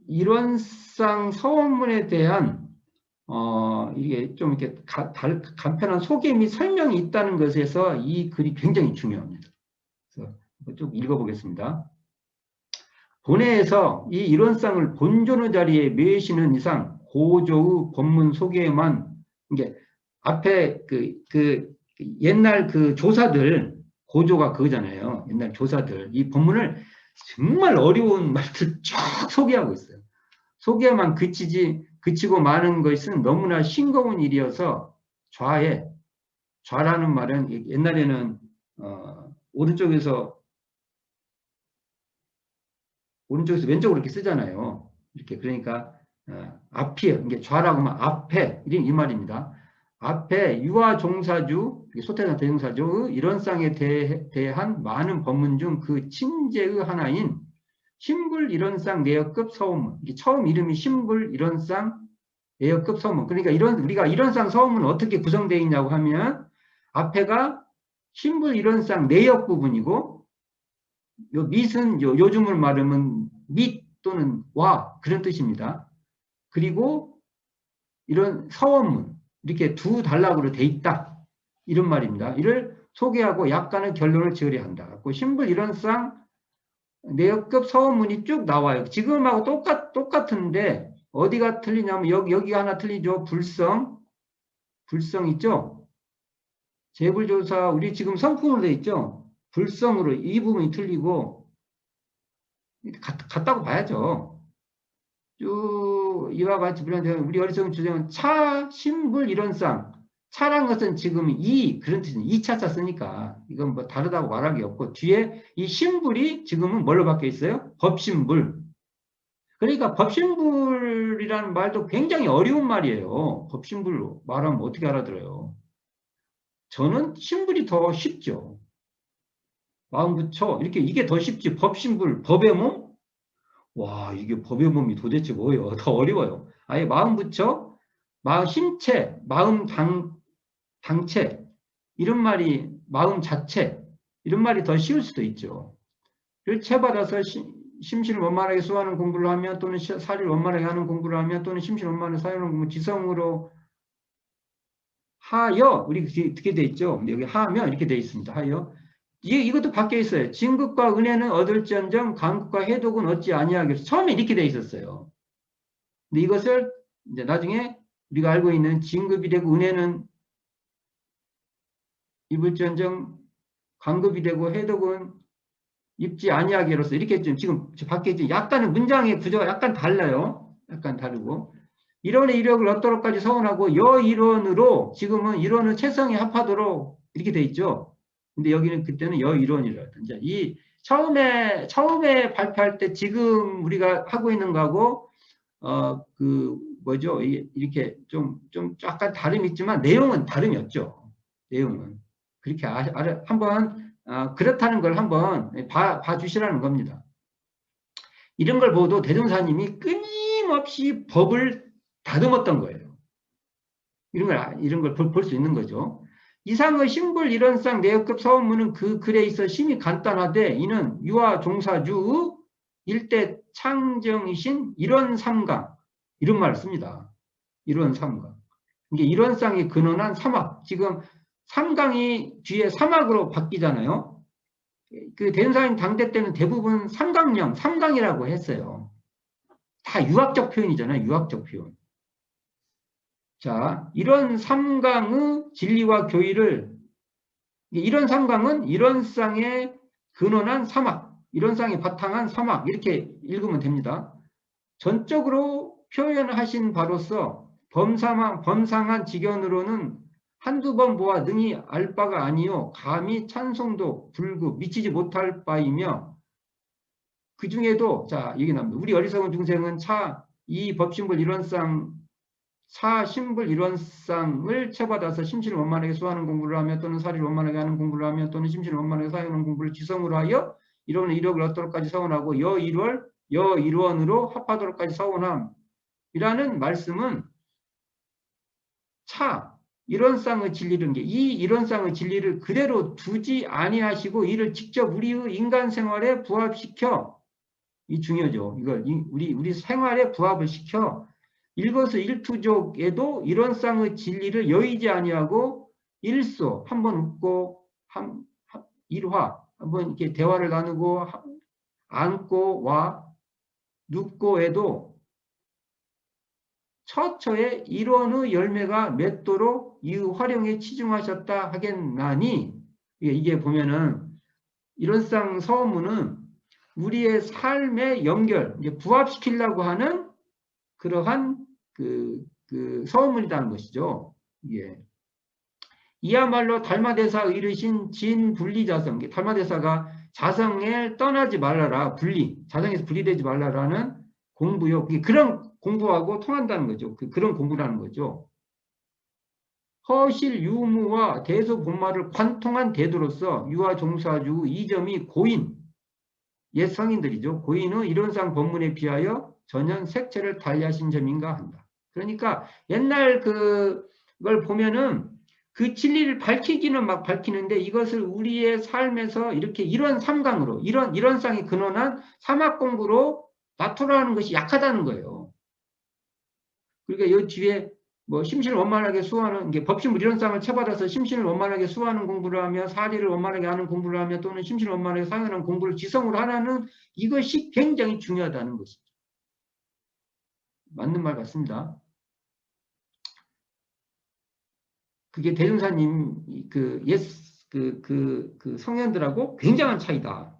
이론상 서원문에 대한 이게 좀 이렇게 간편한 소개 및 설명이 있다는 것에서 이 글이 굉장히 중요합니다. 그래서 쭉 읽어보겠습니다. 본회에서 이 이론상을 본존의 자리에 메시는 이상 고조의 법문 소개에만, 이게 앞에 옛날 그 조사들, 고조가 그거잖아요. 옛날 조사들. 이 법문을 정말 어려운 말들 쫙 소개하고 있어요. 소개만 그치고 마는 것은 너무나 싱거운 일이어서 좌라는 말은 옛날에는 오른쪽에서 왼쪽으로 이렇게 쓰잖아요. 이렇게. 그러니까 앞이에요. 이게 좌라고 하면 앞에, 이 말입니다. 앞에 유아 종사주, 소태자 대종사주 이론상에 대한 많은 법문 중 그 친제의 하나인 신불 이론상 내역급 서원문. 이게 처음 이름이 신불 이론상 내역급 서원문. 그러니까 우리가 이론상 서원문은 어떻게 구성되어 있냐고 하면, 앞에가 신불 이론상 내역 부분이고, 요 밑은 요즘을 말하면 밑 또는 와, 그런 뜻입니다. 그리고 이런 서원문, 이렇게 두 단락으로 돼 있다, 이런 말입니다. 이를 소개하고 약간의 결론을 지으려 한다. 신불 이론상 내역급 서원문이 쭉 나와요. 지금하고 똑같은데 어디가 틀리냐면 여기가 하나 틀리죠. 불성 있죠. 재불조사, 우리 지금 성품으로 돼 있죠. 불성으로 이 부분이 틀리고, 같다고 봐야죠. 쭉 이와 같이 우리 어리석은 주장은 차, 신불 이론상, 차란 것은 지금 그런 뜻입니다. 2차자 쓰니까 이건 뭐 다르다고 말할 게 없고, 뒤에 이 신불이 지금은 뭘로 바뀌어 있어요? 법신불. 그러니까 법신불이라는 말도 굉장히 어려운 말이에요. 법신불 말하면 어떻게 알아들어요? 저는 신불이 더 쉽죠. 마음 붙여, 이게 더 쉽지. 법신불, 법의 몸? 와, 이게 법의 몸이 도대체 뭐예요? 더 어려워요. 아예 마음 붙여, 힘체, 마음 당체, 이런 말이, 마음 자체, 이런 말이 더 쉬울 수도 있죠. 를 체받아서 심신을 원만하게 수하는 공부를 하면, 또는 사리를 원만하게 하는 공부를 하면, 또는 심신을 원만하게 사용하는 공부, 지성으로 하여, 우리 어떻게 돼 있죠? 여기 하면 이렇게 돼 있습니다. 하여. 이것도 바뀌어 있어요. 진급과 은혜는 얻을지언정 강급과 해독은 얻지 아니하겠소. 처음에 이렇게 돼 있었어요. 근데 이것을 이제 나중에 우리가 알고 있는 진급이 되고 은혜는 입을지언정 강급이 되고 해독은 입지 아니하게로서, 이렇게 지금 바뀌어 있죠. 약간은 문장의 구조가 약간 달라요. 약간 다르고. 이론의 이력을 얻도록까지 서원하고 여이론으로, 지금은 이론은 체성이 합하도록 이렇게 돼 있죠. 근데 여기는 그때는 여이론이라든지, 이 처음에 발표할 때 지금 우리가 하고 있는 거하고 뭐죠? 이렇게 좀 약간 다름이 있지만 내용은 다름이 없죠. 내용은 그렇게 한번 그렇다는 걸 한번 봐주시라는 겁니다. 이런 걸 보도 대종사님이 끊임없이 법을 다듬었던 거예요. 이런 걸 볼 수 있는 거죠. 이상의 신불 이론상 내역급 서원문은 그 글에 있어 심히 간단하되, 이는 유아 종사주 일대 창정이신 이론 삼강, 이런 말을 씁니다. 이론 3강. 이게 이론상이 근원한 사막. 지금 3강이 뒤에 사막으로 바뀌잖아요. 그 대은사님 당대 때는 대부분 3강령, 3강이라고 했어요. 다 유학적 표현이잖아요. 유학적 표현. 자, 이런 3강의 진리와 교의를, 이런 3강은 이론상의 근원한 사막, 이론상이 바탕한 사막, 이렇게 읽으면 됩니다. 전적으로 표현하신 바로서 범상한 직연으로는 한두 번 보아 능히 알 바가 아니요 감히 찬송도 불구 미치지 못할 바이며, 그 중에도 자 여기 나옵니다. 우리 어리석은 중생은 이 법신불 이론상 사신불 이론상을 채받아서 심신을 원만하게 수하는 공부를 하며, 또는 사리를 원만하게 하는 공부를 하며, 또는 심신을 원만하게 사용하는 공부를 지성으로 하여 이론의 이력을 얻도록까지 사원하고 여일원으로 합하도록까지 사원함이라는 말씀은 이론상의 진리를, 이 이론상의 진리를 그대로 두지 아니하시고 이를 직접 우리의 인간 생활에 부합시켜, 이 중요하죠. 이걸 우리 생활에 부합을 시켜 일거수일투족에도 이론상의 진리를 여의지 아니하고 일소 한번 웃고 일화 한번 이렇게 대화를 나누고 앉고 와 눕고에도 처처에 이론의 열매가 맺도록 이의 활용에 치중하셨다 하겠나니, 이게 보면은 이론상 서문은 우리의 삶의 연결, 이제 부합시키려고 하는 그러한 그 서문이라는 것이죠. 예. 이야말로 달마대사 이르신 진분리자성, 달마대사가 자성에 떠나지 말라라, 자성에서 분리되지 말라라는 공부요. 그런 공부하고 통한다는 거죠. 그런 공부라는 거죠. 허실 유무와 대소본말을 관통한 대도로서 유아 종사주 이 점이 고인, 옛 성인들이죠. 고인의 이론상 법문에 비하여 전혀 색채를 달리하신 점인가 한다. 그러니까 옛날 그걸 보면은 그 진리를 밝히기는 막 밝히는데, 이것을 우리의 삶에서 이렇게 이런 3강으로, 이론상이 근원한 사막 공부로 나타나는 것이 약하다는 거예요. 그러니까 이 뒤에 뭐 심신을 원만하게 수하는, 법신불 이론상을 채받아서 심신을 원만하게 수하는 공부를 하며, 사리를 원만하게 하는 공부를 하며, 또는 심신을 원만하게 사용하는 공부를 지성으로 하라는, 이것이 굉장히 중요하다는 것이죠. 맞는 말 같습니다. 그게 대준사님 성현들하고 굉장한 차이다.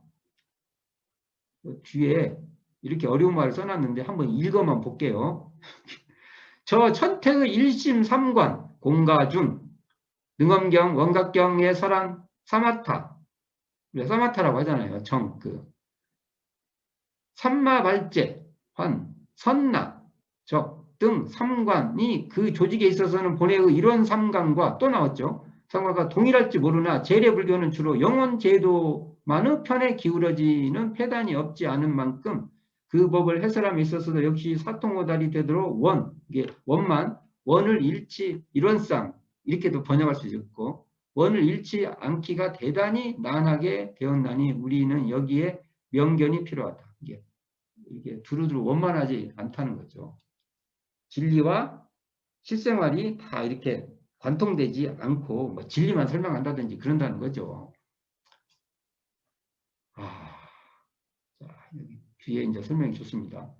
뒤에 이렇게 어려운 말을 써놨는데 한번 읽어만 볼게요. 저 천태의 일심 삼관 공가중 능엄경 원각경의 설한 사마타, 사마타라고 하잖아요. 삼마발제 환 선나 적 등 삼관이 그 조직에 있어서는 본래의 이론 삼관과 또 나왔죠. 삼관과 동일할지 모르나 재래불교는 주로 영원제도만의 편에 기울어지는 폐단이 없지 않은 만큼 그 법을 해설함에 있어서도 역시 사통오달이 되도록 원을 잃지, 이론상 이렇게도 번역할 수 있고, 원을 잃지 않기가 대단히 난하게 되었나니 우리는 여기에 명견이 필요하다. 이게 두루두루 원만하지 않다는 거죠. 진리와 실생활이 다 이렇게 관통되지 않고 뭐 진리만 설명한다든지 그런다는 거죠. 자, 여기 뒤에 이제 설명이 좋습니다.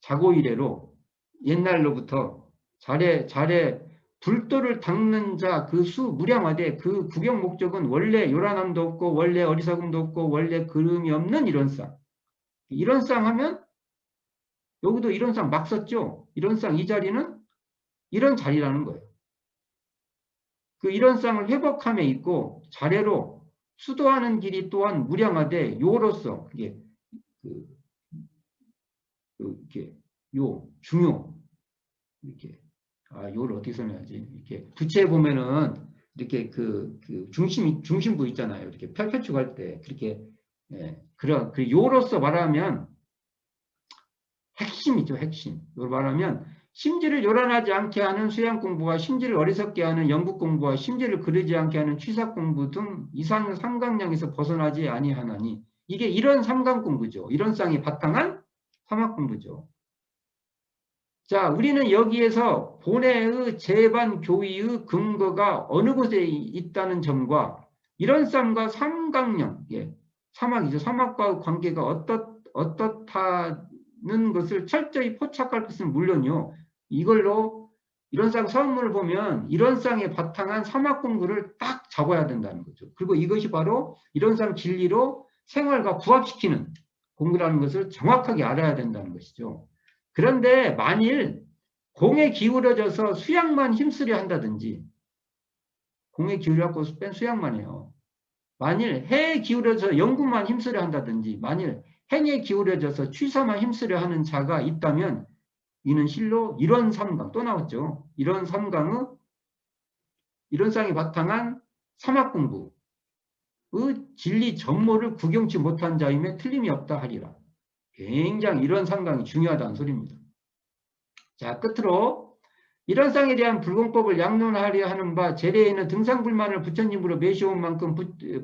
자고이래로 옛날로부터 자래 불도를 닦는 자 그 수 무량하되 그 구경 목적은 원래 요란함도 없고 원래 어리석음도 없고 원래 그름이 없는 이론상. 이론상 하면 여기도 이론상 막 썼죠. 이론상 이 자리는 이런 자리라는 거예요. 그 이론상을 회복함에 있고 자래로 수도하는 길이 또한 무량하되 요로서 이렇게 중요 이렇게 요를 어떻게 설명하지? 이렇게 부채에 보면은 이렇게 그 중심부 있잖아요. 이렇게 펼쳐갈 때 그렇게 그 요로서 말하면 핵심이죠, 핵심. 요로 말하면 심지를 요란하지 않게 하는 수양 공부와 심지를 어리석게 하는 연구 공부와 심지를 그르지 않게 하는 취사 공부 등 이상 삼강량에서 벗어나지 아니하나니, 이게 이런 삼강 공부죠. 이론상이 바탕한 사막 공부죠. 자, 우리는 여기에서 본회의 재반 교의의 근거가 어느 곳에 있다는 점과 이런 쌍과 삼각령, 예, 사막이죠. 사막과의 관계가 어떻다는 것을 철저히 포착할 것은 물론요. 이걸로 이런 쌍 서문을 보면 이런 쌍에 바탕한 사막 공부를 딱 잡아야 된다는 거죠. 그리고 이것이 바로 이런 쌍 진리로 생활과 부합시키는 공부라는 것을 정확하게 알아야 된다는 것이죠. 그런데 만일 공에 기울어져서 수양만 힘쓰려 한다든지, 공에 기울여갖고 뺀 수양만 해요. 만일 해에 기울여서 연구만 힘쓰려 한다든지, 만일 행에 기울여져서 취사만 힘쓰려 하는 자가 있다면 이는 실로 이런 삼강, 또 나왔죠. 이런 삼강의 이런 쌍이 바탕한 사막공부의 진리 전모를 구경치 못한 자임에 틀림이 없다 하리라. 굉장히 이런 삼강이 중요하다는 소리입니다. 자, 끝으로 이런 쌍에 대한 불공법을 양론하려 하는 바 제례에는 등상불만을 부처님으로 메시온 만큼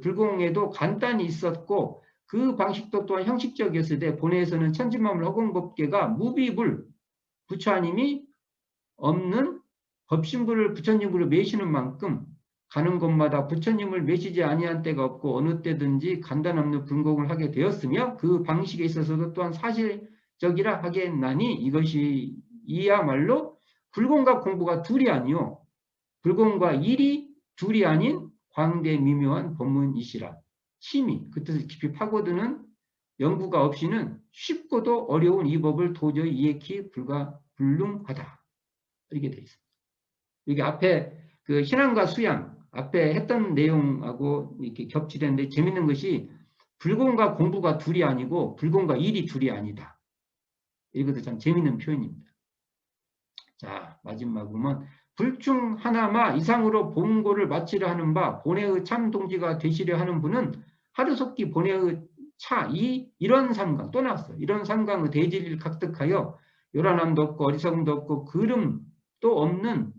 불공에도 간단히 있었고 그 방식도 또한 형식적이었으되 본회에서는 천지만물 허공법계가 무비불 부처님이 없는 법신불을 부처님으로 메시는 만큼 가는 곳마다 부처님을 메시지 아니한 때가 없고 어느 때든지 간단 없는 불공을 하게 되었으며 그 방식에 있어서도 또한 사실적이라 하겠나니 이것이 이야말로 불공과 공부가 둘이 아니요 불공과 일이 둘이 아닌 광대 미묘한 법문이시라. 심히 그 뜻을 깊이 파고드는 연구가 없이는 쉽고도 어려운 이 법을 도저히 이해키 불능하다. 이렇게 되어 있습니다. 여기 앞에 그 신앙과 수양 앞에 했던 내용하고 이렇게 겹치는데 재밌는 것이 불공과 공부가 둘이 아니고 불공과 일이 둘이 아니다. 이것도 참 재밌는 표현입니다. 자, 마지막으로는 불중 하나마 이상으로 본고를 마치려 하는 바 본회의 참 동지가 되시려 하는 분은 하루속기 본회의 이런 삼강 또 나왔어요. 이런 삼강의 대진리를 각득하여 요란함도 없고 어리석음도 없고 그름도 없는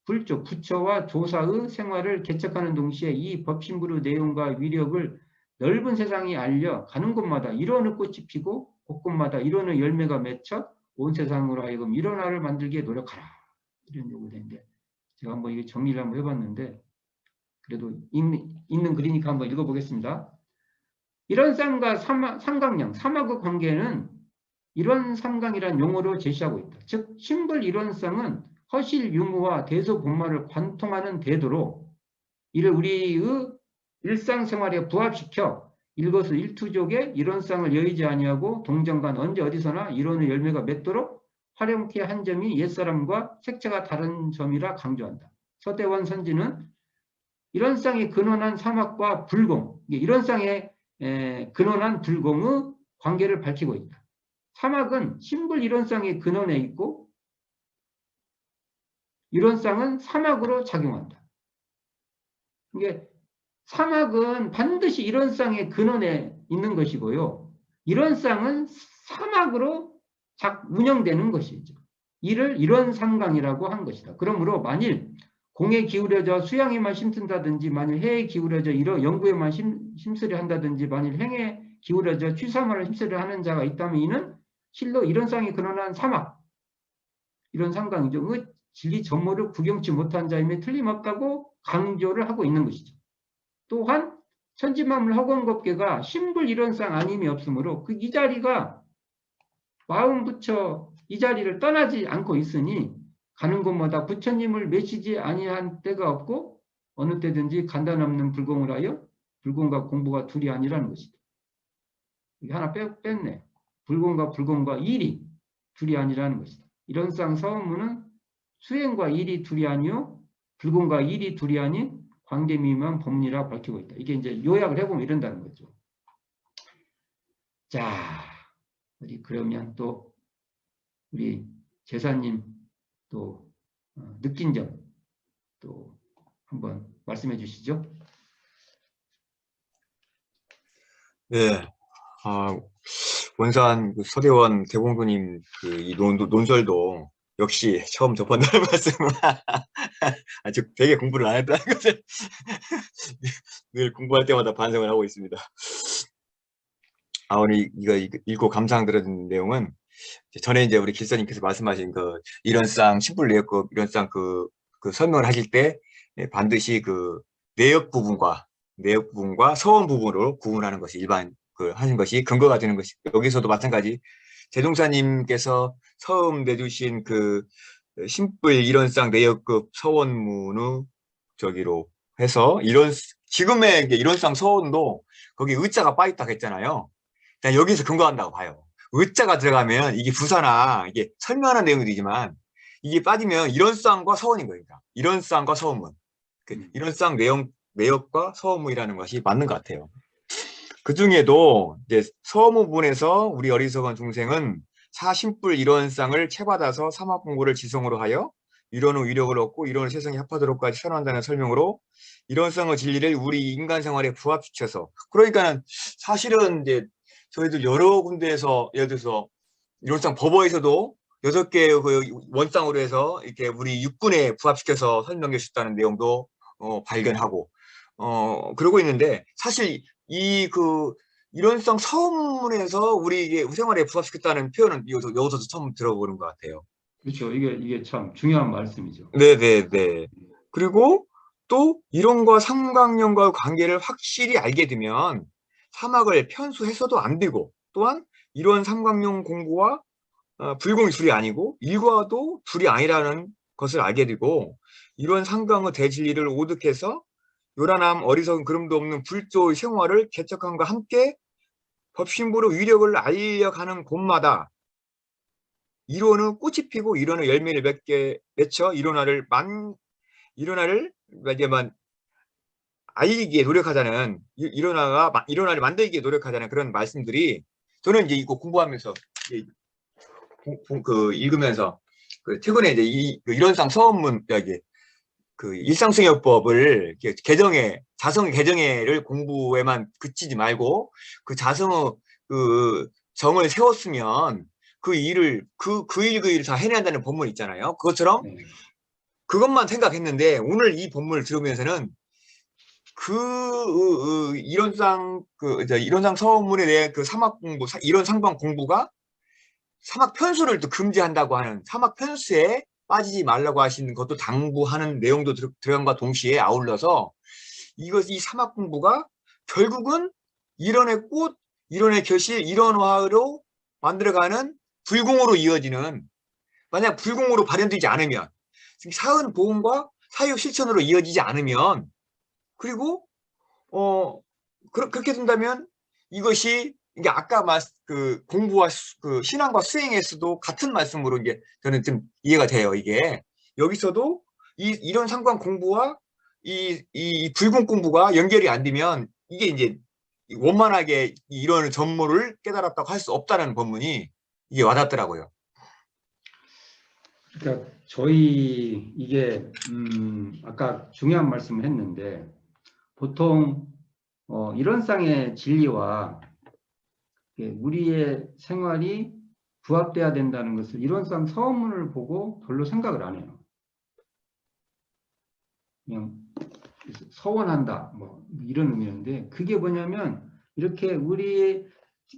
불조 부처와 조사의 생활을 개척하는 동시에 이 법신부의 내용과 위력을 넓은 세상에 알려 가는 곳마다 이론의 꽃이 피고 곳곳마다 이론의 열매가 맺혀 온 세상으로 하여금 일원화를 만들기에 노력하라. 이런 요구가 되는데 제가 한번 이게 정리를 한번 해봤는데 그래도 있는 글이니까 한번 읽어보겠습니다. 이런 쌍과 삼강령, 사막의 관계는 이런 삼강이란 용어로 제시하고 있다. 즉 신불 이론성은 허실 유무와 대소본말을 관통하는 대도로 이를 우리의 일상생활에 부합시켜 일거수일투족의 이론상을 여의지 아니하고 동정간 언제 어디서나 이론의 열매가 맺도록 활용케 한 점이 옛사람과 색채가 다른 점이라 강조한다. 서대원 선지는 이론상에 근원한 사막과 불공, 이론상에 근원한 불공의 관계를 밝히고 있다. 사막은 신불 이론상의 근원에 있고 이론상은 사막으로 작용한다. 이게 사막은 반드시 이론상의 근원에 있는 것이고요. 이론상은 사막으로 운영되는 것이죠. 이를 이론삼강이라고 한 것이다. 그러므로 만일 공에 기울여져 수양에만 힘쓴다든지 만일 해에 기울여져 연구에만 힘쓰려 한다든지 만일 행에 기울여져 취사만을 힘쓰려 하는 자가 있다면 이는 실로 이론상이 근원한 사막 이런 삼강이죠. 그 진리 전모를 구경치 못한 자임에 틀림없다고 강조를 하고 있는 것이죠. 또한 천지만물 허공법계가 신불 이론상 아님이 없으므로 이 자리가 마음 부처 이 자리를 떠나지 않고 있으니 가는 곳마다 부처님을 메시지 아니한 때가 없고 어느 때든지 간단 없는 불공을 하여 불공과 공부가 둘이 아니라는 것이다. 이게 하나 뺐네. 불공과 일이 둘이 아니라는 것이다. 이런 쌍 서문은 수행과 일이 둘이 아니요 불공과 일이 둘이 아닌 광대미만 법리라 밝히고 있다. 이게 이제 요약을 해보면 이런다는 거죠. 자, 우리 그러면 또 우리 제사님 또 느낀 점 또 한번 말씀해 주시죠. 네, 원산 서대원 대공도님 이 논설도 역시 처음 접한다는 말씀은 아직 되게 공부를 안 했다는 것을 늘 공부할 때마다 반성을 하고 있습니다. 오늘 이거 읽고 감상 들은 내용은 전에 이제 우리 길서님께서 말씀하신 그 이론상 신불 내역급 이론상 그 설명을 하실 때 반드시 그 내역 부분과 서원 부분으로 구분하는 것이 일반 그 하는 것이 근거가 되는 것이 여기서도 마찬가지 제동사님께서 처음 내주신 그 신불 이론상 내역급 서원문의 저기로 해서 이런 지금의 이게 이론상 서원도 거기 의자가 빠있다고 했잖아요. 그냥 여기서 근거한다고 봐요. 의자가 들어가면 이게 부사나 이게 설명하는 내용이지만 이게 빠지면 이론상과 서원인 거니까 이론상과 서원문 이론상 내역과 서원문이라는 것이 맞는 것 같아요. 그 중에도 이제 서무 부분에서 우리 어리석은 중생은 사심불 이론상을 채받아서 사막 공부를 지성으로 하여 이론의 위력을 얻고 이론을 세상에 합하도록까지 선언한다는 설명으로 이론성의 진리를 우리 인간 생활에 부합시켜서 그러니까는 사실은 이제 저희들 여러 군데에서 예를 들어서 이론상 법어에서도 6개의 그 원상으로 해서 이렇게 우리 육군에 부합시켜서 설명해 주셨다는 내용도 발견하고 그러고 있는데 사실 이 그 이론성 서문에서 우리 생활에 부합시켰다는 표현은 여기서 처음 들어보는 것 같아요. 그렇죠. 이게 참 중요한 말씀이죠. 네네네. 그리고 또 이론과 삼각령과의 관계를 확실히 알게 되면 사막을 편수해서도 안 되고 또한 이론 삼각령 공부와 불공이 둘이 아니고 일과도 둘이 아니라는 것을 알게 되고 이런 상강의 대진리를 오득해서 요란함 어리석은 그름도 없는 불조의 생활을 개척함과 함께 법신부로 위력을 알려가는 곳마다 이론은 꽃이 피고 이론의 열매를 맺혀 이론화를 이제만 알리기에 노력하자는 이론화를 만들기에 노력하자는 그런 말씀들이 저는 이제 이거 공부하면서 그 읽으면서 그 최근에 이제 그 이론상 서원문 여기 그 일상승여법을 자성의 개정애를 공부에만 그치지 말고 그 자성의 그 정을 세웠으면 그 일을 다 해내야 한다는 본문 있잖아요. 그것처럼 네. 그것만 생각했는데 오늘 이 본문을 들으면서는 이론상 서문에 대해 그 사막 공부 이론 상방 공부가 사막 편수를 또 금지한다고 하는 사막 편수에 빠지지 말라고 하시는 것도 당부하는 내용도 들어간과 동시에 아울러서 이 사막 공부가 결국은 이론의 꽃, 이론의 결실, 이론화로 만들어가는 불공으로 이어지는 만약 불공으로 발현되지 않으면 사은 보험과 사육 실천으로 이어지지 않으면 그리고 그렇게 된다면 이것이 이게 아까 그 공부와 그 신앙과 수행에서도 같은 말씀으로 이게 저는 좀 이해가 돼요. 이게 여기서도 이런 상관 공부와 이 불공 공부가 연결이 안 되면 이게 이제 원만하게 이런 전모를 깨달았다고 할 수 없다는 본문이 이게 와닿더라고요. 그러니까 저희 이게 아까 중요한 말씀을 했는데 보통 이론상의 진리와 우리의 생활이 부합돼야 된다는 것을 이론상 서문을 보고 별로 생각을 안 해요. 그냥 서원한다 뭐 이런 의미인데 그게 뭐냐면 이렇게 우리의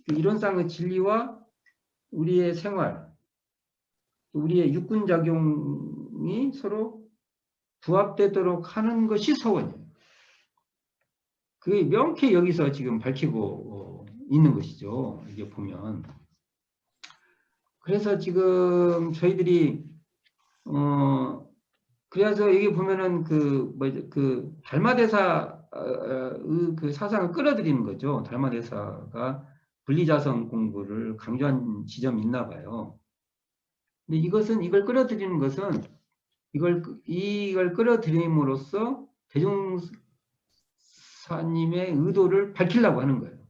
이론상의 진리와 우리의 생활, 우리의 육군작용이 서로 부합되도록 하는 것이 서원이에요. 그게 명쾌히 여기서 지금 밝히고 있는 것이죠. 이게 보면. 그래서 지금 저희들이 그래서 여기 보면은 그 달마대사 그 사상을 끌어들이는 거죠. 달마대사가 분리자성 공부를 강조한 지점이 있나 봐요. 근데 이걸 끌어들이는 것은 이걸 끌어들임으로써 대종사님의 의도를 밝히려고 하는 거예요.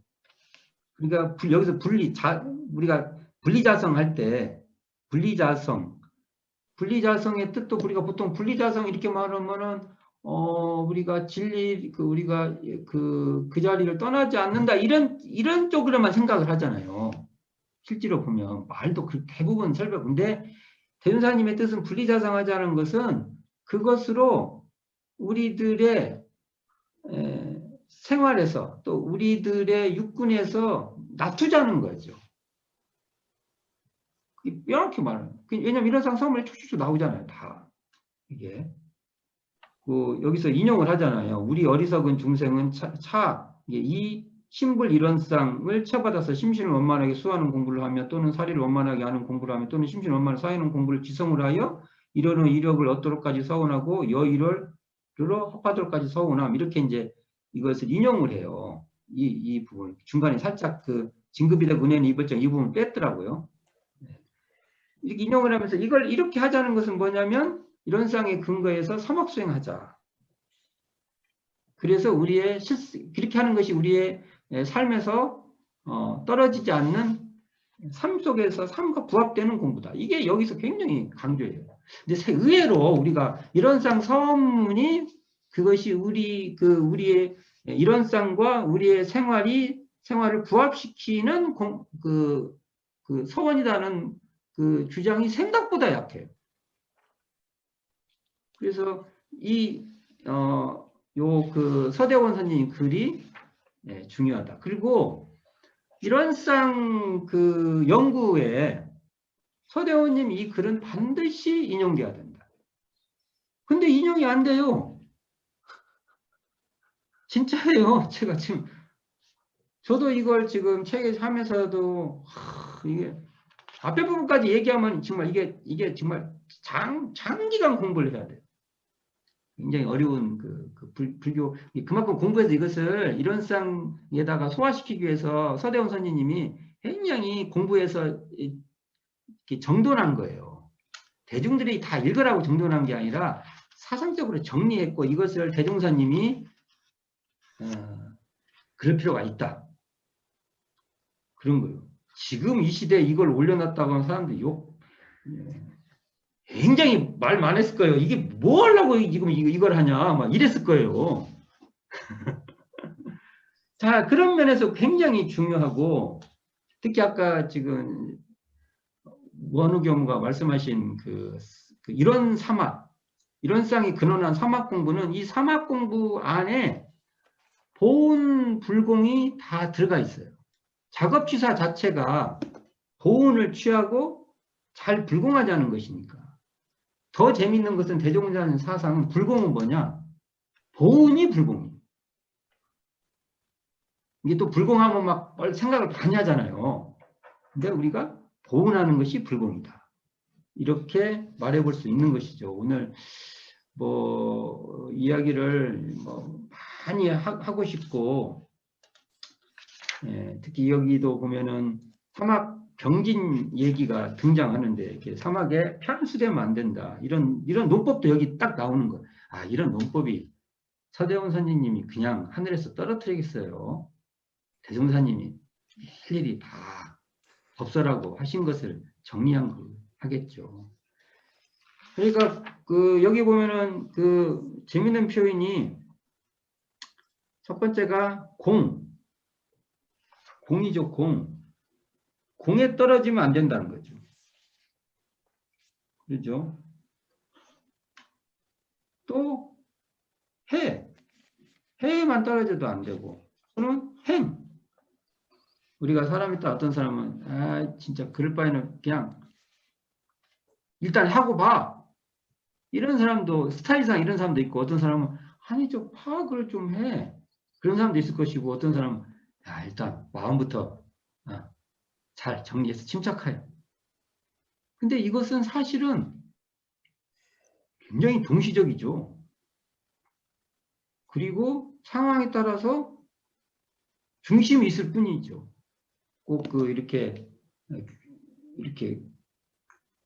그러니까 여기서 우리가 분리자성 할 때 분리자성의 뜻도 우리가 보통 분리자성 이렇게 말하면은 우리가 우리가 그 자리를 떠나지 않는다 이런 쪽으로만 생각을 하잖아요. 실제로 보면 말도 대부분 근데 대운사님의 뜻은 분리자성하자는 것은 그것으로 우리들의 생활에서 또 우리들의 육군에서 낮추자는 거죠. 이렇게 말해요. 왜냐면 이런 상 서문에 쭉쭉쭉 나오잖아요. 다. 이게. 여기서 인용을 하잖아요. 우리 어리석은 중생은 이 신불 이론상을 처받아서 심신을 원만하게 수하는 공부를 하며 또는 사리를 원만하게 하는 공부를 하며 또는 심신을 원만하게 사하는 공부를 지성을 하여 이러는 이력을 얻도록까지 서운하고 여이를 합하도록까지 서운함. 이렇게 이제 이것을 인용을 해요. 이 부분. 중간에 살짝 진급이다 은혜는 이벌정 이 부분 뺐더라고요. 이렇게 인용을 하면서 이걸 이렇게 하자는 것은 뭐냐면 이런 상의 근거에서 사막수행하자. 그래서 그렇게 하는 것이 우리의 삶에서 떨어지지 않는 삶 속에서 삶과 부합되는 공부다. 이게 여기서 굉장히 강조해요. 근데 의외로 우리가 이런상 서문이 그것이 우리의 이런상과 우리의 생활을 부합시키는 서원이라는 그 주장이 생각보다 약해요. 그래서 서대원 선생님 글이 중요하다. 그리고 이런상 연구에 서대원님 이 글은 반드시 인용돼야 된다. 근데 인용이 안 돼요. 진짜예요. 제가 지금 저도 이걸 지금 책에 하면서도 이게 앞에 부분까지 얘기하면 정말 이게 정말 장기간 공부를 해야 돼요. 굉장히 어려운 불교 그만큼 공부해서 이것을 이론상에다가 소화시키기 위해서 서대원 선생님이 굉장히 공부해서 이렇게 정돈한 거예요. 대중들이 다 읽으라고 정돈한 게 아니라 사상적으로 정리했고 이것을 대종사님이 그럴 필요가 있다. 그런 거예요. 지금 이 시대에 이걸 올려놨다고 하는 사람들이 굉장히 말 많았을 거예요. 이게 뭐 하려고 지금 이걸 하냐 막 이랬을 거예요. 자, 그런 면에서 굉장히 중요하고 특히 아까 지금 원우교무가 말씀하신 이런 이론상이 근원한 사막 공부는 이 사막 공부 안에 보온 불공이 다 들어가 있어요. 작업취사 자체가 보온을 취하고 잘 불공하자는 것이니까. 더 재밌는 것은 대종사님 사상은 불공은 뭐냐? 보온이 불공이에요. 이게 또 불공하면 막 생각을 많이 하잖아요. 근데 우리가 보온하는 것이 불공이다. 이렇게 말해볼 수 있는 것이죠. 오늘 이야기를 많이 하고 싶고 특히 여기도 보면은 사막 경진 얘기가 등장하는데 이렇게 사막에 편수되면 안 된다. 이런 논법도 여기 딱 나오는 거예요. 아, 이런 논법이 서대원 선생님이 그냥 하늘에서 떨어뜨리겠어요. 대종사님이 일일이 다 법설하고 하신 것을 정리한 거 하겠죠. 그러니까 여기 보면은 재밌는 표현이 첫 번째가 공이죠. 공에 떨어지면 안 된다는 거죠. 그렇죠? 또 해에만 떨어져도 안 되고 또는 행. 우리가 사람 있다 어떤 사람은 진짜 그럴 바에는 그냥 일단 하고 봐. 이런 사람도 스타일상 이런 사람도 있고 어떤 사람은 아니 좀 파악을 좀 해. 그런 사람도 있을 것이고 어떤 사람은 일단 마음부터 잘 정리해서 침착하여. 근데 이것은 사실은 굉장히 동시적이죠. 그리고 상황에 따라서 중심이 있을 뿐이죠. 꼭 이렇게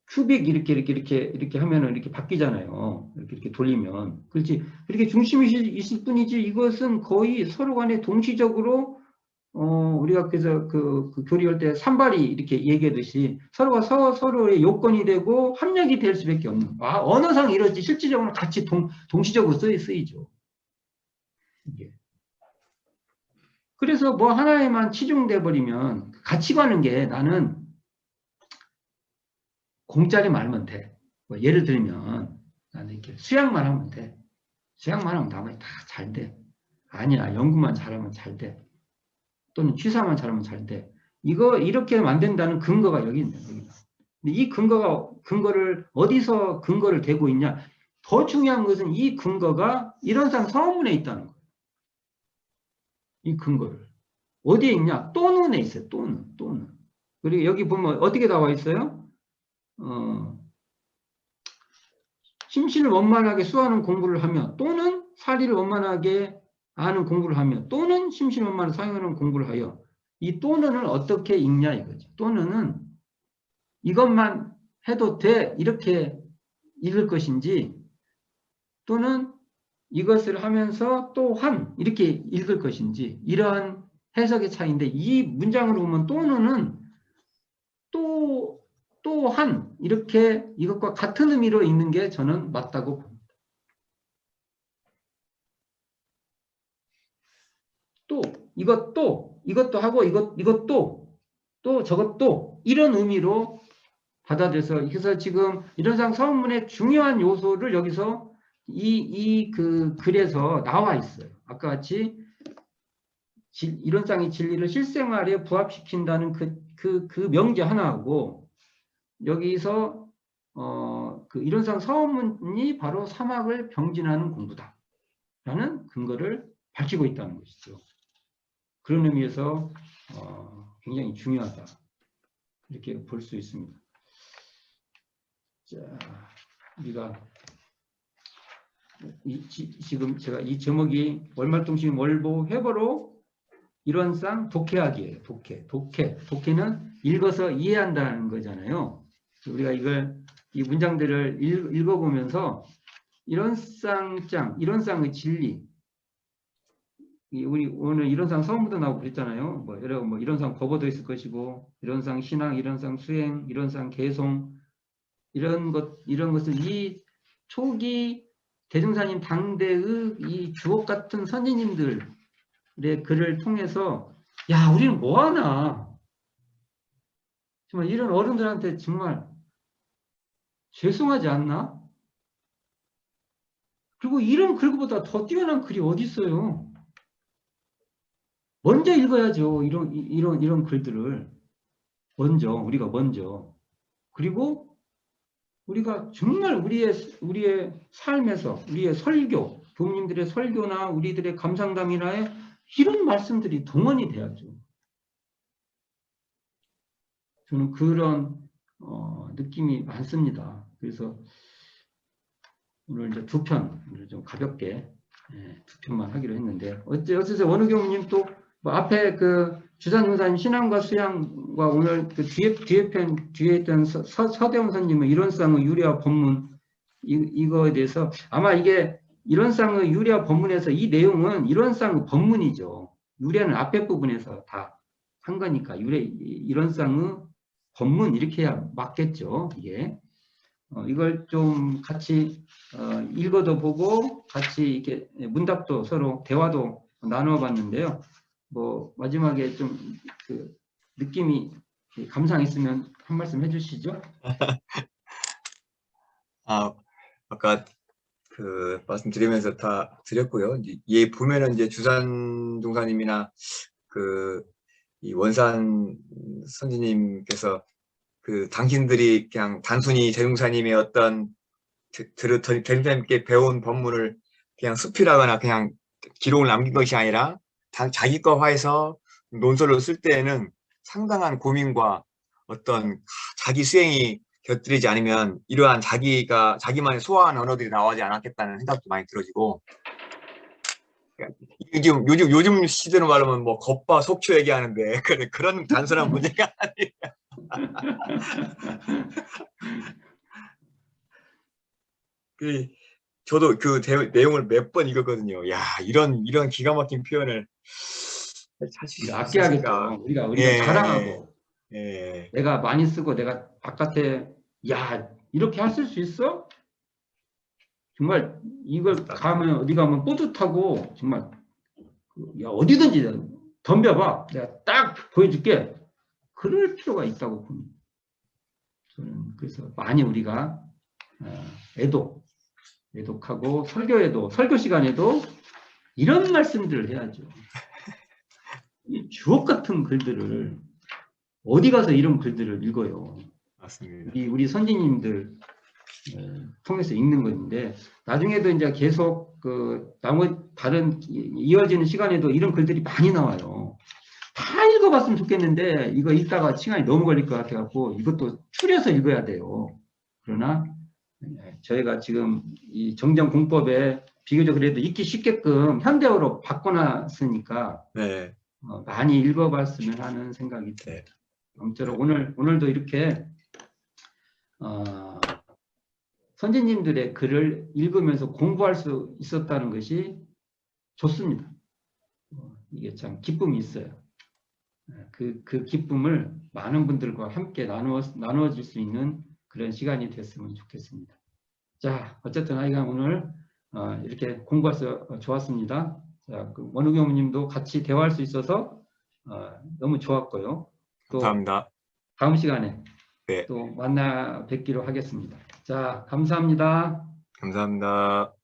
큐빅 이렇게 하면은 이렇게 바뀌잖아요. 이렇게 돌리면. 그렇지. 그렇게 중심이 있을 뿐이지 이것은 거의 서로 간에 동시적으로 우리가 그래서 교리할 때 산발이 이렇게 얘기하듯이 서로가 서로의 요건이 되고 합력이 될 수밖에 없는. 언어상 이러지 실질적으로 같이 동시적으로 쓰이죠. 이게. 그래서 하나에만 치중돼 버리면 가치관은 게 나는 공짜리 말면 돼. 예를 들면 나는 이렇게 수양만 하면 돼. 수양만 하면 나머지 다 잘 돼. 아니야. 연구만 잘하면 잘 돼. 또는 취사만 잘하면 잘 돼. 이렇게 만든다는 근거가 여기 있네. 여기다. 근데 이 근거를 어디서 근거를 대고 있냐? 더 중요한 것은 이 근거가 이론상 서문에 있다는 거예요. 이 근거를. 어디에 있냐? 또는에 있어요. 또는. 그리고 여기 보면 어떻게 나와 있어요? 심신을 원만하게 수하는 공부를 하며 또는 사리를 원만하게 아는 공부를 하며 또는 심신을 원만하게 사용하는 공부를 하여 이 또는을 어떻게 읽냐 이거죠. 또는은 이것만 해도 돼 이렇게 읽을 것인지 또는 이것을 하면서 또한 이렇게 읽을 것인지 이러한 해석의 차이인데 이 문장으로 보면 또는은 또한 이렇게 이것과 같은 의미로 읽는 게 저는 맞다고 봅니다. 이것도 하고 이것도 또 저것도 이런 의미로 받아들여서 그래서 지금 이론상 서문의 중요한 요소를 여기서 그 글에서 나와 있어요. 아까 같이 이론상의 진리를 실생활에 부합시킨다는 그 명제 하나하고 여기서 그 이론상 서문이 바로 사막을 병진하는 공부다라는 근거를 밝히고 있다는 것이죠. 그런 의미에서 굉장히 중요하다 이렇게 볼 수 있습니다. 자, 우리가 지금 제가 이 제목이 월말통신 월보 회보로 이론상 독해하기예요. 독해는 읽어서 이해한다는 거잖아요. 우리가 이 문장들을 읽어보면서 이론상의 진리, 우리 오늘 이론상 서문도 나오고 그랬잖아요. 뭐 이론상 법어도 있을 것이고, 이론상 신앙, 이론상 수행, 이론상 개송, 이런 것을 이 초기 대중사님 당대의 이 주옥 같은 선지님들의 글을 통해서 야, 우리는 뭐하나? 정말 이런 어른들한테 정말 죄송하지 않나? 그리고 이런 글보다 더 뛰어난 글이 어디 있어요? 먼저 읽어야죠. 이런 글들을 우리가 먼저. 그리고 우리가 정말 우리의 삶에서 우리의 설교, 부모님들의 설교나 우리들의 감상담이나에 이런 말씀들이 동원이 돼야죠. 저는 그런 느낌이 많습니다. 그래서 오늘 이제 두 편을 좀 가볍게 두 편만 하기로 했는데 어째서 원우경님 또 뭐 앞에 그 주산용사님 신앙과 수양과 오늘 그 뒤에 있던 서대원 선님의 이론상의 유래와 법문 이거에 대해서 아마 이게 이론상의 유래와 법문에서 이 내용은 이론상의 법문이죠. 유래는 앞에 부분에서 다 한 거니까 이론상의 법문 이렇게 해야 맞겠죠. 이게 이걸 좀 같이 읽어도 보고 같이 이렇게 문답도 서로 대화도 나누어 봤는데요. 뭐 마지막에 좀 그 느낌이 감상 있으면 한 말씀 해주시죠. 아까 그 말씀드리면서 다 드렸고요. 이제 보면은 이제 주산 동사님이나 이 원산 선지님께서 그 당신들이 그냥 단순히 대종사님의 어떤 대종사님께 배운 법문을 그냥 수필하거나 그냥 기록을 남긴 것이 아니라 자기 거화해서 논설로 쓸 때에는 상당한 고민과 어떤 자기 수행이 곁들이지 않으면 이러한 자기만의 소화한 언어들이 나오지 않았겠다는 생각도 많이 들어지고, 요즘 시대로 말하면 뭐 겉바 속초 얘기하는데 그런 단순한 문제가 아니에요. 저도 그 내용을 몇 번 읽었거든요. 야, 이런 기가 막힌 표현을 찾을 수 아껴야겠죠. 우리가 자랑하고 내가 많이 쓰고 내가 바깥에 야 이렇게 했을 수 있어? 정말 이걸 어디 가면 뿌듯하고 정말 야 어디든지 덤벼봐 내가 딱 보여줄게. 그럴 필요가 있다고 봅니다. 저는 그래서 많이 우리가 애독하고 설교 시간에도 이런 말씀들을 해야죠. 이 주옥 같은 글들을 어디 가서 이런 글들을 읽어요. 맞습니다. 우리 선진님들 통해서 읽는 건데, 나중에도 이제 계속 다른 이어지는 시간에도 이런 글들이 많이 나와요. 다 읽어봤으면 좋겠는데 이거 읽다가 시간이 너무 걸릴 것 같아갖고 이것도 추려서 읽어야 돼요. 그러나 저희가 지금 이 정전공법에 비교적 그래도 읽기 쉽게끔 현대어로 바꿔놨으니까 네. 많이 읽어봤으면 하는 생각이 듭니다. 아무쪼록 오늘도 이렇게 선생님들의 글을 읽으면서 공부할 수 있었다는 것이 좋습니다. 이게 참 기쁨이 있어요. 그 기쁨을 많은 분들과 함께 나누어질 수 있는 그런 시간이 됐으면 좋겠습니다. 자, 어쨌든 하여간 오늘 이렇게 공부해서 좋았습니다. 자, 원우 교무님도 같이 대화할 수 있어서 너무 좋았고요. 또 감사합니다. 다음 시간에 네. 또 만나 뵙기로 하겠습니다. 자, 감사합니다. 감사합니다.